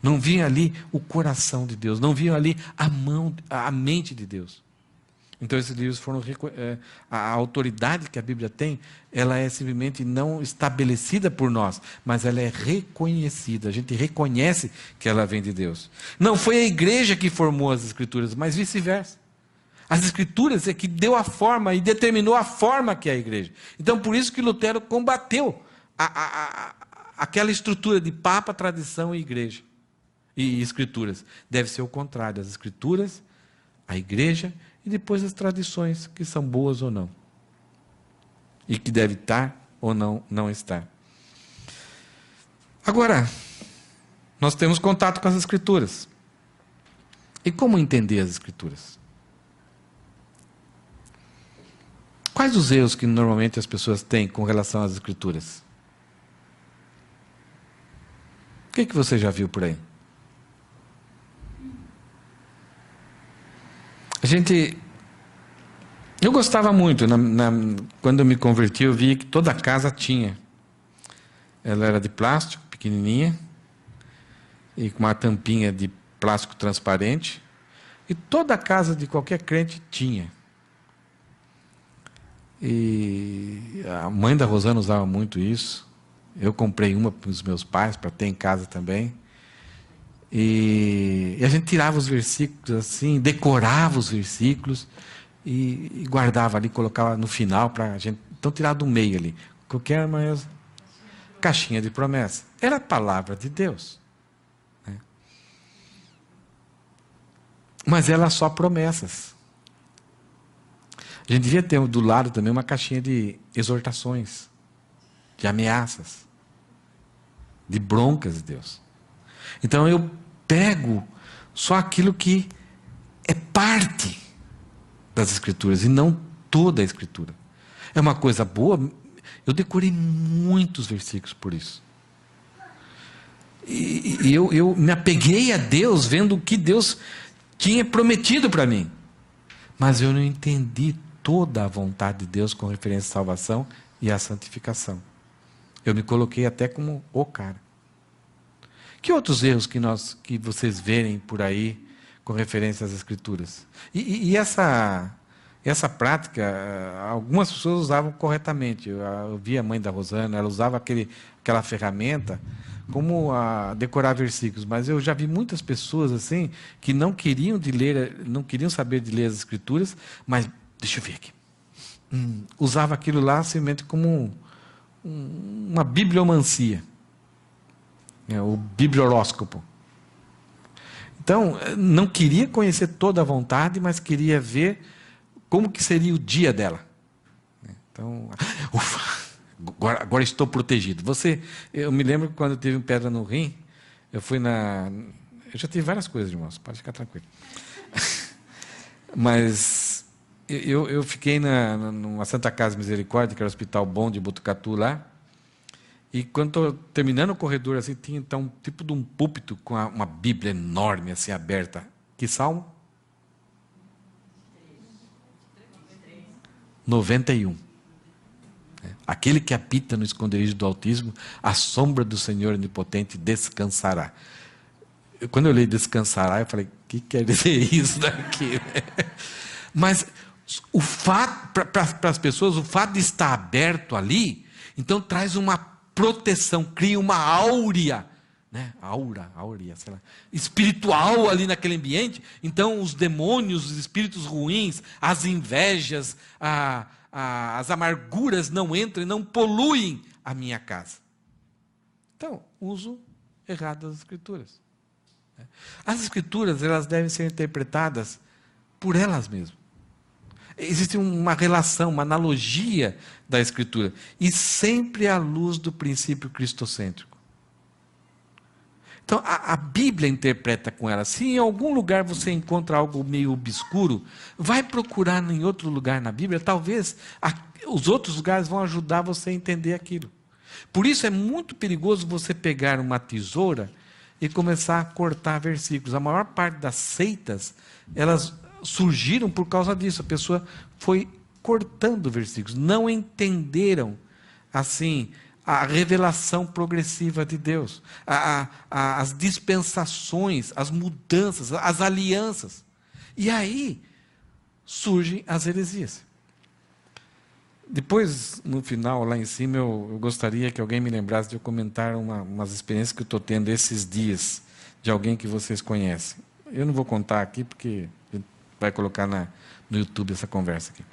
Não viam ali o coração de Deus, não viam ali a mente de Deus. Então esses livros foram... a autoridade que a Bíblia tem, ela é simplesmente não estabelecida por nós, mas ela é reconhecida. A gente reconhece que ela vem de Deus. Não foi a igreja que formou as Escrituras, mas vice-versa. As Escrituras é que deu a forma e determinou a forma que é a igreja. Então por isso que Lutero combateu aquela estrutura de Papa, tradição e igreja. E Escrituras. Deve ser o contrário. As Escrituras, a igreja... e depois as tradições, que são boas ou não. E que deve estar ou não estar. Agora, nós temos contato com as Escrituras. E como entender as Escrituras? Quais os erros que normalmente as pessoas têm com relação às Escrituras? O que você já viu por aí? A Eu gostava muito, quando eu me converti, eu vi que toda casa tinha. Ela era de plástico, pequenininha, e com uma tampinha de plástico transparente, e toda casa de qualquer crente tinha. E a mãe da Rosana usava muito isso. Eu comprei uma para os meus pais, para ter em casa também. E a gente tirava os versículos assim, decorava os versículos e guardava ali, colocava no final para a gente. Então tirava do meio ali. Qualquer caixinha de promessa. Era a palavra de Deus. Né? Mas era só promessas. A gente devia ter do lado também uma caixinha de exortações, de ameaças, de broncas de Deus. Então eu pego só aquilo que é parte das Escrituras e não toda a Escritura. É uma coisa boa, eu decorei muitos versículos por isso. E eu me apeguei a Deus vendo o que Deus tinha prometido para mim. Mas eu não entendi toda a vontade de Deus com referência à salvação e à santificação. Eu me coloquei até como o cara. Que outros erros que vocês verem por aí com referência às Escrituras? E essa prática, algumas pessoas usavam corretamente. Eu vi a mãe da Rosana, ela usava aquela ferramenta como a decorar versículos, mas eu já vi muitas pessoas assim que não queriam saber de ler as Escrituras, mas deixa eu ver aqui. Usava aquilo lá simplesmente como uma bibliomancia. O biblioróscopo. Então, não queria conhecer toda a vontade, mas queria ver como que seria o dia dela. Então, ufa, agora estou protegido. Eu me lembro que quando eu tive pedra no rim, eu já tive várias coisas, irmãos, pode ficar tranquilo. Mas eu fiquei numa Santa Casa Misericórdia, que era o Hospital Bom de Botucatu lá. E quando estou terminando o corredor, assim, tinha então um tipo de um púlpito com uma Bíblia enorme, assim, aberta. Que salmo? 91. Aquele que habita no esconderijo do Altíssimo, a sombra do Senhor Onipotente descansará. Quando eu li descansará, eu falei, o que quer dizer isso daqui? Mas o fato, para as pessoas, o fato de estar aberto ali, então traz uma proteção, cria uma áurea, né? Áurea, sei lá, espiritual ali naquele ambiente. Então os demônios, os espíritos ruins, as invejas, as amarguras não entram e não poluem a minha casa. Então, uso errado das Escrituras. As Escrituras, elas devem ser interpretadas por elas mesmas. Existe uma relação, uma analogia da Escritura. E sempre à luz do princípio cristocêntrico. Então, a Bíblia interpreta com ela. Se em algum lugar você encontra algo meio obscuro, vai procurar em outro lugar na Bíblia. Talvez os outros lugares vão ajudar você a entender aquilo. Por isso é muito perigoso você pegar uma tesoura e começar a cortar versículos. A maior parte das seitas, elas surgiram por causa disso. A pessoa foi cortando versículos, não entenderam assim a revelação progressiva de Deus, as dispensações, as mudanças, as alianças. E aí surgem as heresias. Depois, no final, lá em cima, eu gostaria que alguém me lembrasse de eu comentar umas experiências que eu estou tendo esses dias, de alguém que vocês conhecem. Eu não vou contar aqui, porque vai colocar no YouTube essa conversa aqui.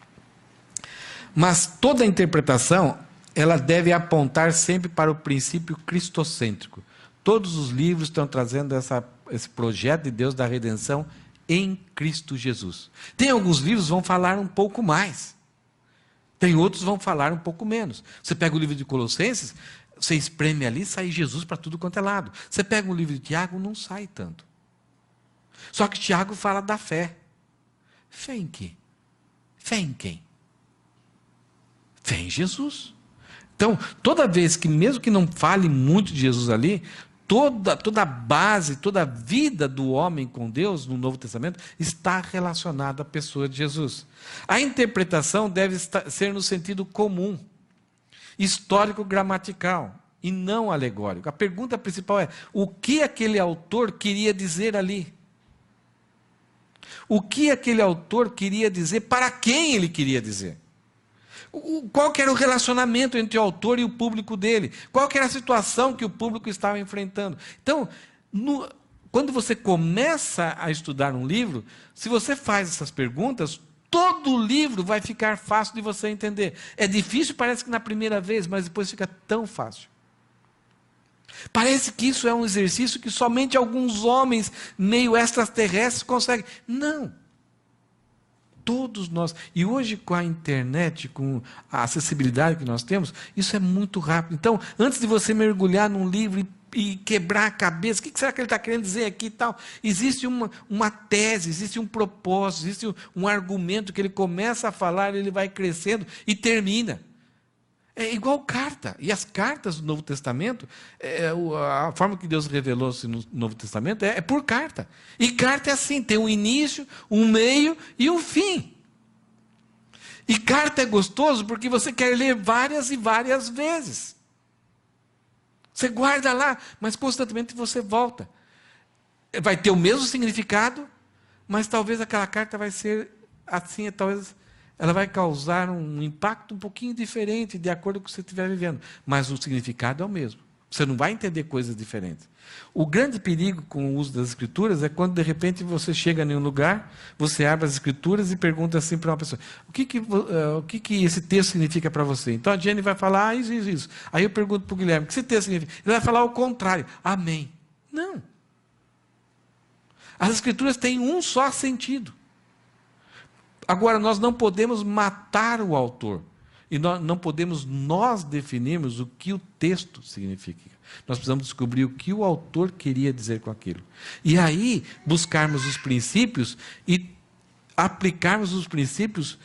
Mas toda a interpretação, ela deve apontar sempre para o princípio cristocêntrico. Todos os livros estão trazendo esse projeto de Deus da redenção em Cristo Jesus. Tem alguns livros que vão falar um pouco mais. Tem outros que vão falar um pouco menos. Você pega o livro de Colossenses, você espreme ali, sai Jesus para tudo quanto é lado. Você pega o livro de Tiago, não sai tanto. Só que Tiago fala da fé. Fé em quê? Fé em quem? Fé em Jesus. Então, toda vez que, mesmo que não fale muito de Jesus ali, toda a base, toda a vida do homem com Deus no Novo Testamento está relacionada à pessoa de Jesus. A interpretação deve ser no sentido comum, histórico-gramatical, e não alegórico. A pergunta principal é: o que aquele autor queria dizer ali? O que aquele autor queria dizer? Para quem ele queria dizer? Qual que era o relacionamento entre o autor e o público dele? Qual que era a situação que o público estava enfrentando? Então, quando você começa a estudar um livro, se você faz essas perguntas, todo o livro vai ficar fácil de você entender. É difícil, parece que na primeira vez, mas depois fica tão fácil. Parece que isso é um exercício que somente alguns homens meio extraterrestres conseguem. Não. Todos nós. E hoje, com a internet, com a acessibilidade que nós temos, isso é muito rápido. Então, antes de você mergulhar num livro e quebrar a cabeça, o que será que ele está querendo dizer aqui e tal? Existe uma tese, existe um propósito, existe um argumento que ele começa a falar, ele vai crescendo e termina. É igual carta. E as cartas do Novo Testamento, a forma que Deus revelou-se no Novo Testamento é por carta. E carta é assim, tem um início, um meio e um fim. E carta é gostoso porque você quer ler várias e várias vezes. Você guarda lá, mas constantemente você volta. Vai ter o mesmo significado, mas talvez aquela carta vai ser assim, talvez ela vai causar um impacto um pouquinho diferente, de acordo com o que você estiver vivendo. Mas o significado é o mesmo. Você não vai entender coisas diferentes. O grande perigo com o uso das Escrituras é quando, de repente, você chega em um lugar, você abre as Escrituras e pergunta assim para uma pessoa: o que esse texto significa para você? Então a Jenny vai falar isso, isso, isso. Aí eu pergunto para o Guilherme: o que esse texto significa? Ele vai falar o contrário. Amém. Não. As Escrituras têm um só sentido. Agora, nós não podemos matar o autor. E não podemos nós definirmos o que o texto significa. Nós precisamos descobrir o que o autor queria dizer com aquilo. E aí, buscarmos os princípios e aplicarmos os princípios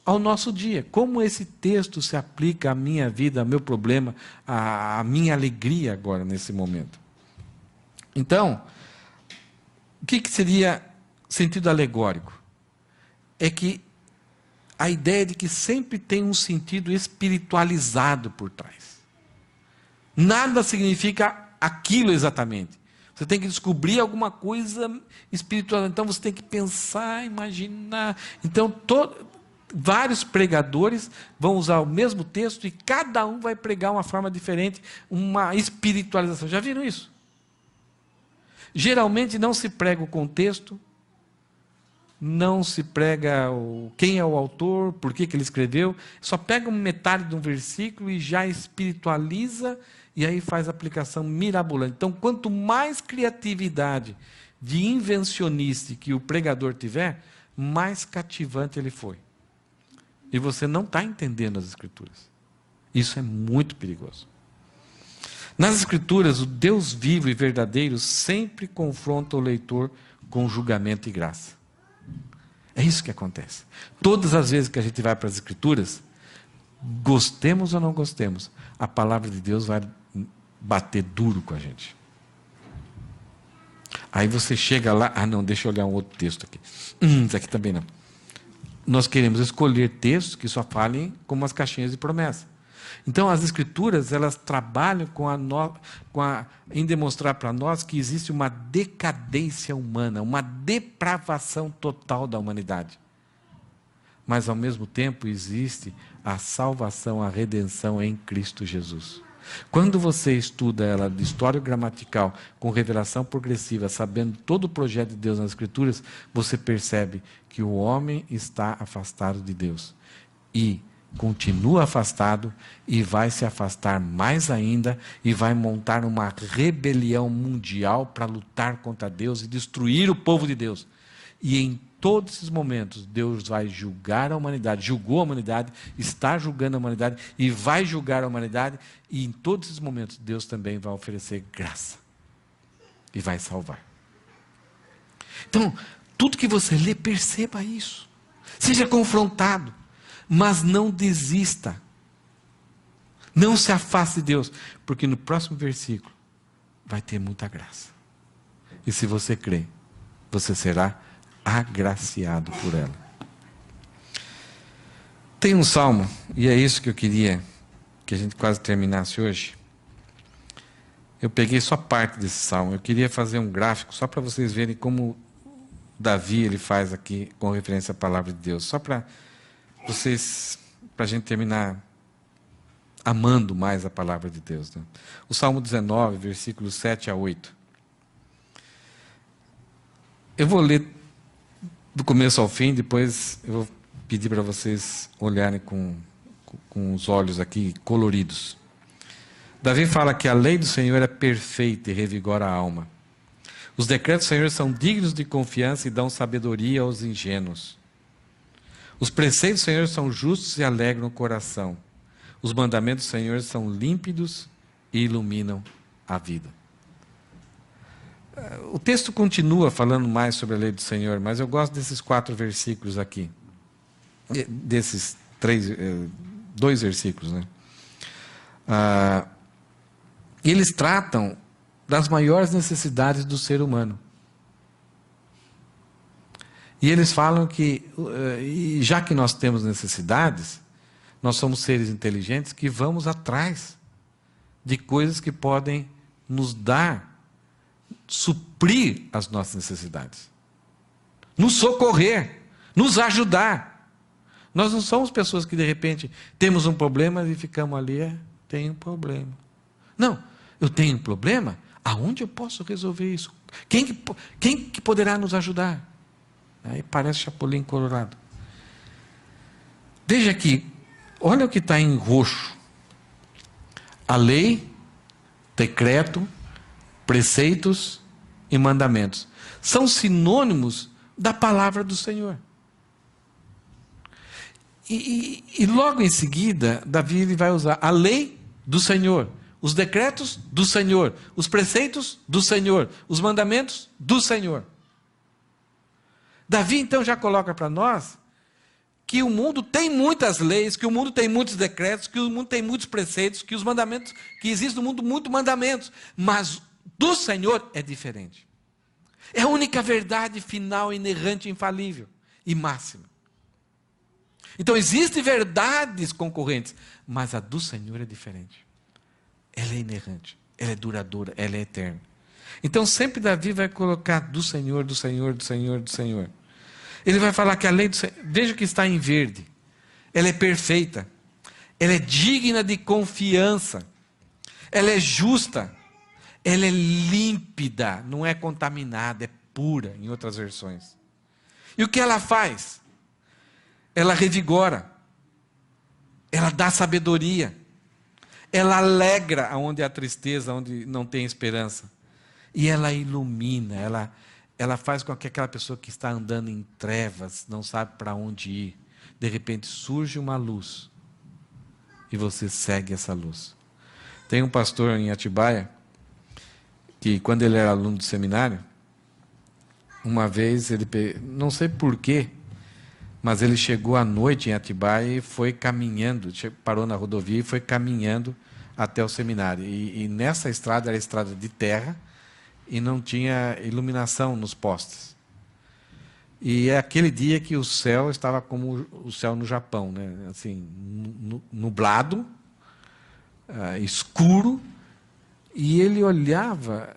ao nosso dia. Como esse texto se aplica à minha vida, ao meu problema, à minha alegria agora, nesse momento. Então, o que seria sentido alegórico? É que a ideia de que sempre tem um sentido espiritualizado por trás. Nada significa aquilo exatamente. Você tem que descobrir alguma coisa espiritual. Então você tem que pensar, imaginar. Então vários pregadores vão usar o mesmo texto e cada um vai pregar uma forma diferente, uma espiritualização. Já viram isso? Geralmente não se prega o contexto, não se prega quem é o autor, por que ele escreveu, só pega metade de um versículo e já espiritualiza, e aí faz aplicação mirabolante. Então, quanto mais criatividade de invencionista que o pregador tiver, mais cativante ele foi. E você não está entendendo as Escrituras. Isso é muito perigoso. Nas Escrituras, o Deus vivo e verdadeiro sempre confronta o leitor com julgamento e graça. É isso que acontece. Todas as vezes que a gente vai para as Escrituras, gostemos ou não gostemos, a palavra de Deus vai bater duro com a gente. Aí você chega lá, não, deixa eu olhar um outro texto aqui. Isso aqui também não. Nós queremos escolher textos que só falem como as caixinhas de promessa. Então, as Escrituras, elas trabalham em demonstrar para nós que existe uma decadência humana, uma depravação total da humanidade. Mas, ao mesmo tempo, existe a salvação, a redenção em Cristo Jesus. Quando você estuda ela de história gramatical, com revelação progressiva, sabendo todo o projeto de Deus nas Escrituras, você percebe que o homem está afastado de Deus. E continua afastado e vai se afastar mais ainda e vai montar uma rebelião mundial para lutar contra Deus e destruir o povo de Deus. E em todos esses momentos, Deus vai julgar a humanidade, julgou a humanidade, está julgando a humanidade e vai julgar a humanidade, e em todos esses momentos, Deus também vai oferecer graça e vai salvar. Então, tudo que você lê, perceba isso. Seja confrontado, mas não desista. Não se afaste de Deus, porque no próximo versículo, vai ter muita graça. E se você crê, você será agraciado por ela. Tem um salmo, e é isso que eu queria que a gente quase terminasse hoje. Eu peguei só parte desse salmo. Eu queria fazer um gráfico só para vocês verem como Davi ele faz aqui com referência à palavra de Deus. Só para a gente terminar amando mais a palavra de Deus, né? O Salmo 19, versículos 7 a 8. Eu vou ler do começo ao fim, depois eu vou pedir para vocês olharem com os olhos aqui coloridos. Davi fala que a lei do Senhor é perfeita e revigora a alma. Os decretos do Senhor são dignos de confiança e dão sabedoria aos ingênuos. Os preceitos do Senhor são justos e alegram o coração. Os mandamentos do Senhor são límpidos e iluminam a vida. O texto continua falando mais sobre a lei do Senhor, mas eu gosto desses 4 versículos aqui. Desses 2 versículos, né? Eles tratam das maiores necessidades do ser humano. E eles falam que, já que nós temos necessidades, nós somos seres inteligentes que vamos atrás de coisas que podem nos dar, suprir as nossas necessidades, nos socorrer, nos ajudar. Nós não somos pessoas que de repente temos um problema e ficamos ali, tem um problema. Não, eu tenho um problema, aonde eu posso resolver isso? Quem que poderá nos ajudar? Aí parece Chapolin Colorado. Veja aqui, olha o que está em roxo. A lei, decreto, preceitos e mandamentos. São sinônimos da palavra do Senhor. E logo em seguida, Davi ele vai usar a lei do Senhor, os decretos do Senhor, os preceitos do Senhor, os mandamentos do Senhor. Davi então já coloca para nós que o mundo tem muitas leis, que o mundo tem muitos decretos, que o mundo tem muitos preceitos, que os mandamentos, que existe no mundo muitos mandamentos, mas do Senhor é diferente. É a única verdade final, inerrante, infalível e máxima. Então existem verdades concorrentes, mas a do Senhor é diferente. Ela é inerrante, ela é duradoura, ela é eterna. Então sempre Davi vai colocar do Senhor, do Senhor, do Senhor, do Senhor. Ele vai falar que a lei do Senhor, veja que está em verde, ela é perfeita, ela é digna de confiança, ela é justa, ela é límpida, não é contaminada, é pura, em outras versões. E o que ela faz? Ela revigora, ela dá sabedoria, ela alegra onde há tristeza, onde não tem esperança. E ela ilumina, ela faz com que aquela pessoa que está andando em trevas, não sabe para onde ir, de repente surge uma luz, e você segue essa luz. Tem um pastor em Atibaia, que quando ele era aluno do seminário, uma vez, não sei porquê, mas ele chegou à noite em Atibaia e foi caminhando, parou na rodovia e foi caminhando até o seminário. E nessa estrada, era estrada de terra, e não tinha iluminação nos postes. E é aquele dia que o céu estava como o céu no Japão, né? Assim, nublado, escuro, e ele olhava,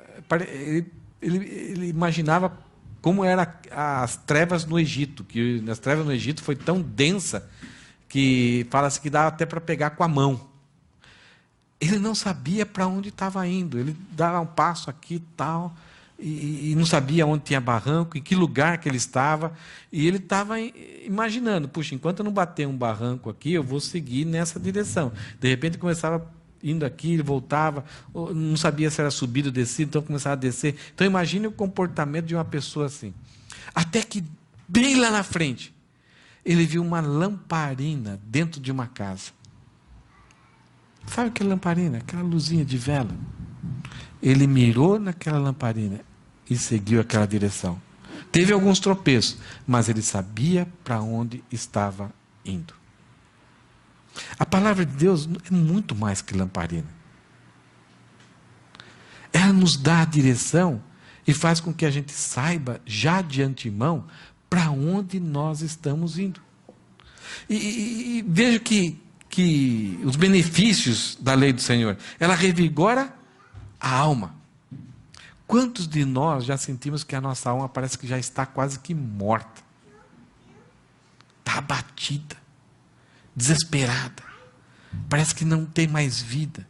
ele imaginava como eram as trevas no Egito, que nas trevas no Egito foi tão densa que fala-se que dava até para pegar com a mão. Ele não sabia para onde estava indo, ele dava um passo aqui tal, e não sabia onde tinha barranco, em que lugar que ele estava, e ele estava imaginando, puxa, enquanto eu não bater um barranco aqui, eu vou seguir nessa direção. De repente começava indo aqui, ele voltava, não sabia se era subido ou descido, então começava a descer. Então imagine o comportamento de uma pessoa assim. Até que, bem lá na frente, ele viu uma lamparina dentro de uma casa. Sabe aquela lamparina? Aquela luzinha de vela. Ele mirou naquela lamparina e seguiu aquela direção. Teve alguns tropeços, mas ele sabia para onde estava indo. A palavra de Deus é muito mais que lamparina. Ela nos dá a direção e faz com que a gente saiba, já de antemão, para onde nós estamos indo. E vejo que os benefícios da lei do Senhor, ela revigora a alma. Quantos de nós já sentimos que a nossa alma parece que já está quase que morta? Está abatida, desesperada. Parece que não tem mais vida.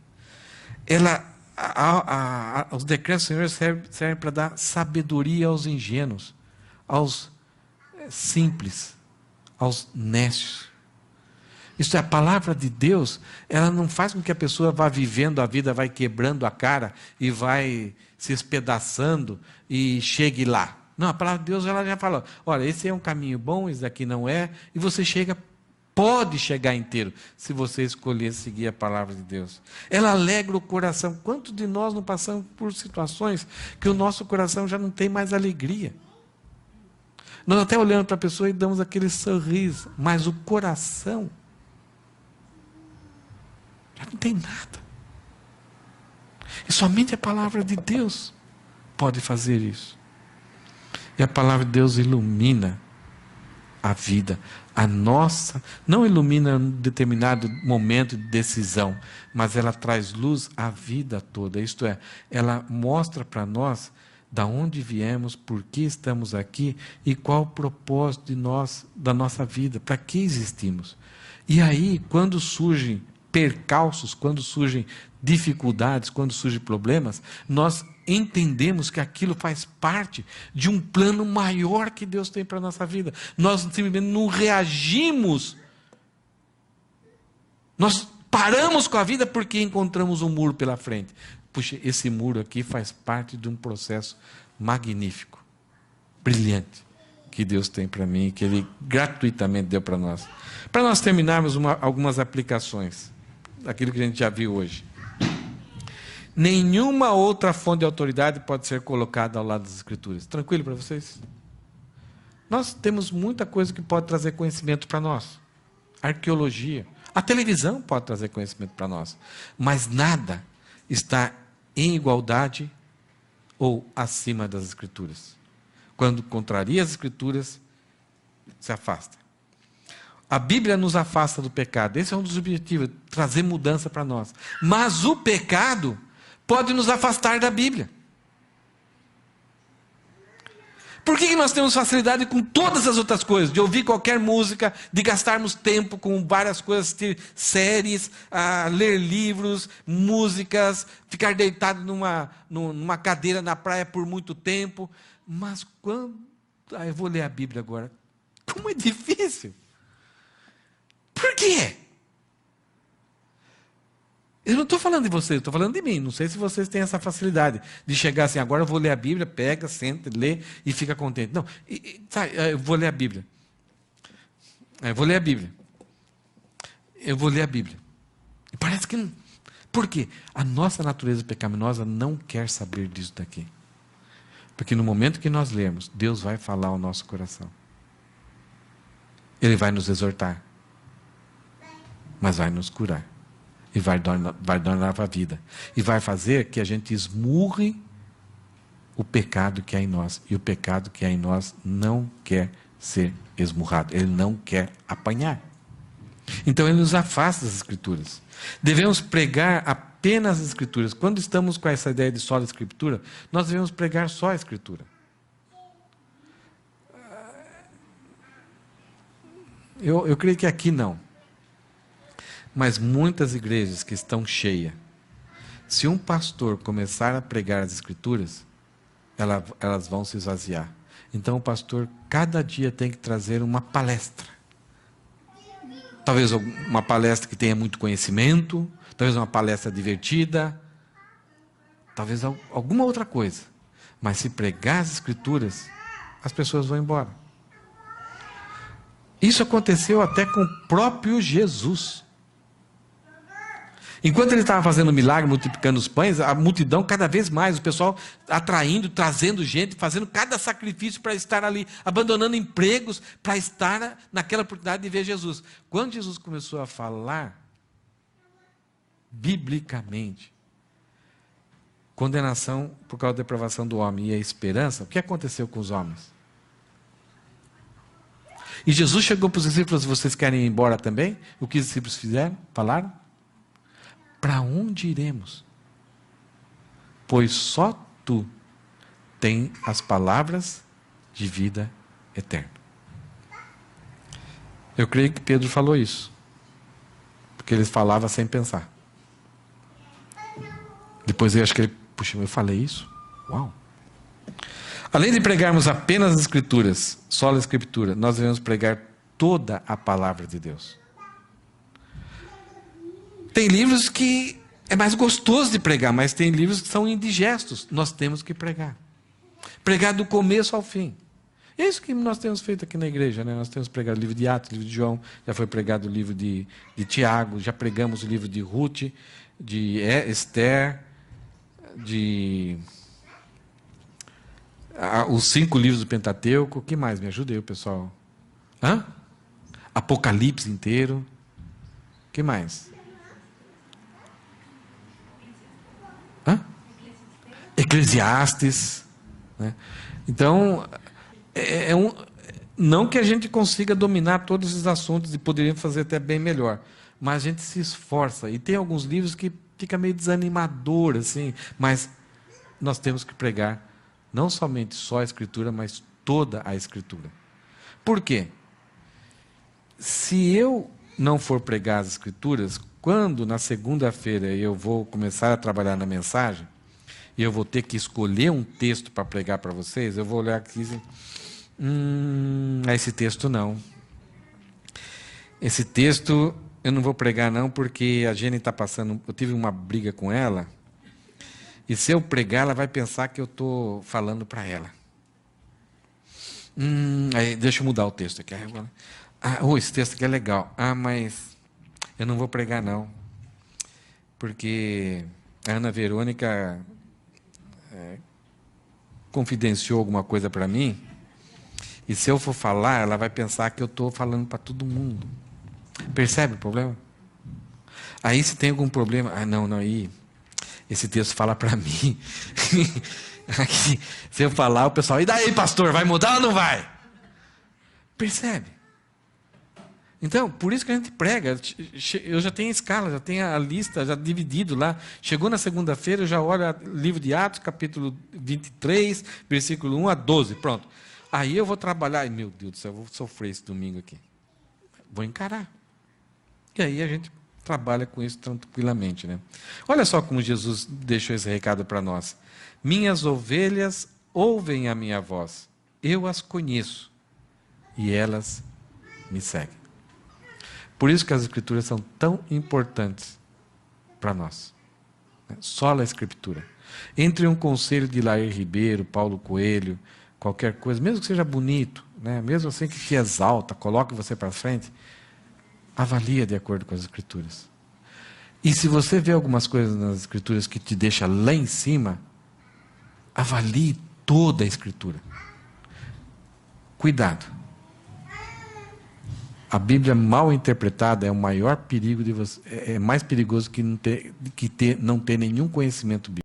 Os decretos do Senhor servem para dar sabedoria aos ingênuos, aos simples, aos nécios. Isso é, a palavra de Deus, ela não faz com que a pessoa vá vivendo a vida, vai quebrando a cara e vai se espedaçando e chegue lá. Não, a palavra de Deus, ela já fala, olha, esse é um caminho bom, esse daqui não é, e você pode chegar inteiro, se você escolher seguir a palavra de Deus. Ela alegra o coração. Quantos de nós não passamos por situações que o nosso coração já não tem mais alegria? Nós até olhamos para a pessoa e damos aquele sorriso, mas o coração já não tem nada. E somente a palavra de Deus pode fazer isso. E a palavra de Deus ilumina a vida, a nossa, não ilumina um determinado momento de decisão, mas ela traz luz à vida toda. Isto é, ela mostra para nós da onde viemos, por que estamos aqui e qual o propósito da nossa vida, para que existimos. E aí, quando surgem percalços, quando surgem dificuldades, quando surgem problemas, nós entendemos que aquilo faz parte de um plano maior que Deus tem para a nossa vida. Nós simplesmente não reagimos. Nós paramos com a vida porque encontramos um muro pela frente. Puxa, esse muro aqui faz parte de um processo magnífico, brilhante, que Deus tem para mim, que Ele gratuitamente deu para nós. Para nós terminarmos algumas aplicações daquilo que a gente já viu hoje. Nenhuma outra fonte de autoridade pode ser colocada ao lado das Escrituras. Tranquilo para vocês? Nós temos muita coisa que pode trazer conhecimento para nós. Arqueologia. A televisão pode trazer conhecimento para nós. Mas nada está em igualdade ou acima das Escrituras. Quando contraria as Escrituras, se afasta. A Bíblia nos afasta do pecado. Esse é um dos objetivos, trazer mudança para nós. Mas o pecado pode nos afastar da Bíblia. Por que nós temos facilidade com todas as outras coisas? De ouvir qualquer música, de gastarmos tempo com várias coisas, assistir séries, ler livros, músicas, ficar deitado numa cadeira na praia por muito tempo. Mas quando... eu vou ler a Bíblia agora. Como é difícil. Por quê? Eu não estou falando de vocês, estou falando de mim. Não sei se vocês têm essa facilidade de chegar assim, agora eu vou ler a Bíblia, pega, senta, lê e fica contente. Não, sabe, eu vou ler a Bíblia. Eu vou ler a Bíblia. Eu vou ler a Bíblia. E parece que não. Por quê? A nossa natureza pecaminosa não quer saber disso daqui. Porque no momento que nós lermos, Deus vai falar ao nosso coração. Ele vai nos exortar. Mas vai nos curar. E vai dar nova vida. E vai fazer que a gente esmurre o pecado que há em nós. E o pecado que há em nós não quer ser esmurrado. Ele não quer apanhar. Então ele nos afasta das Escrituras. Devemos pregar apenas as Escrituras. Quando estamos com essa ideia de só a Escritura, nós devemos pregar só a Escritura. Eu creio que aqui não. Mas muitas igrejas que estão cheias, se um pastor começar a pregar as Escrituras, elas vão se esvaziar. Então o pastor, cada dia, tem que trazer uma palestra. Talvez uma palestra que tenha muito conhecimento, talvez uma palestra divertida, talvez alguma outra coisa. Mas se pregar as Escrituras, as pessoas vão embora. Isso aconteceu até com o próprio Jesus. Enquanto ele estava fazendo milagre, multiplicando os pães, a multidão cada vez mais, o pessoal atraindo, trazendo gente, fazendo cada sacrifício para estar ali, abandonando empregos para estar naquela oportunidade de ver Jesus. Quando Jesus começou a falar, biblicamente, condenação por causa da depravação do homem e a esperança, o que aconteceu com os homens? E Jesus chegou para os discípulos: vocês querem ir embora também? O que os discípulos fizeram? Falaram? Para onde iremos? Pois só tu tens as palavras de vida eterna. Eu creio que Pedro falou isso, porque ele falava sem pensar. Depois eu acho que ele, puxa, eu falei isso? Uau! Além de pregarmos apenas as Escrituras, só a Escritura, nós devemos pregar toda a palavra de Deus. Tem livros que é mais gostoso de pregar, mas tem livros que são indigestos. Nós temos que pregar. Pregar do começo ao fim. É isso que nós temos feito aqui na igreja, né? Nós temos pregado o livro de Atos, o livro de João, já foi pregado o livro de Tiago, já pregamos o livro de Ruth, de Esther, os 5 livros do Pentateuco. O que mais? Me ajuda aí, pessoal. Apocalipse inteiro. O que mais? Eclesiastes. Né? Então, não que a gente consiga dominar todos esses assuntos e poderíamos fazer até bem melhor, mas a gente se esforça. E tem alguns livros que fica meio desanimador, assim, mas nós temos que pregar não somente só a Escritura, mas toda a Escritura. Por quê? Se eu não for pregar as Escrituras, quando na segunda-feira eu vou começar a trabalhar na mensagem, e eu vou ter que escolher um texto para pregar para vocês, eu vou olhar aqui e dizer, esse texto não. Esse texto eu não vou pregar não, porque a Jenny está passando, eu tive uma briga com ela, e se eu pregar, ela vai pensar que eu estou falando para ela. Aí, deixa eu mudar o texto aqui. Esse texto aqui é legal. Mas eu não vou pregar não, porque a Ana Verônica confidenciou alguma coisa para mim, e se eu for falar, ela vai pensar que eu estou falando para todo mundo. Percebe o problema? Aí se tem algum problema, não, aí esse texto fala para mim. Aqui, se eu falar, o pessoal, e daí, pastor, vai mudar ou não vai? Percebe? Então, por isso que a gente prega. Eu já tenho a escala, já tenho a lista, já dividido lá. Chegou na segunda-feira, eu já olho o livro de Atos, capítulo 23, versículo 1 a 12, pronto. Aí eu vou trabalhar, ai meu Deus do céu, eu vou sofrer esse domingo aqui. Vou encarar. E aí a gente trabalha com isso tranquilamente, né? Olha só como Jesus deixou esse recado para nós. Minhas ovelhas ouvem a minha voz, eu as conheço, e elas me seguem. Por isso que as Escrituras são tão importantes para nós. Só a Escritura. Entre um conselho de Lair Ribeiro, Paulo Coelho, qualquer coisa, mesmo que seja bonito, né? Mesmo assim que te exalta, coloque você para frente, avalia de acordo com as Escrituras. E se você vê algumas coisas nas Escrituras que te deixa lá em cima, avalie toda a Escritura. Cuidado. A Bíblia mal interpretada é o maior perigo de você, é mais perigoso que não ter nenhum conhecimento bíblico.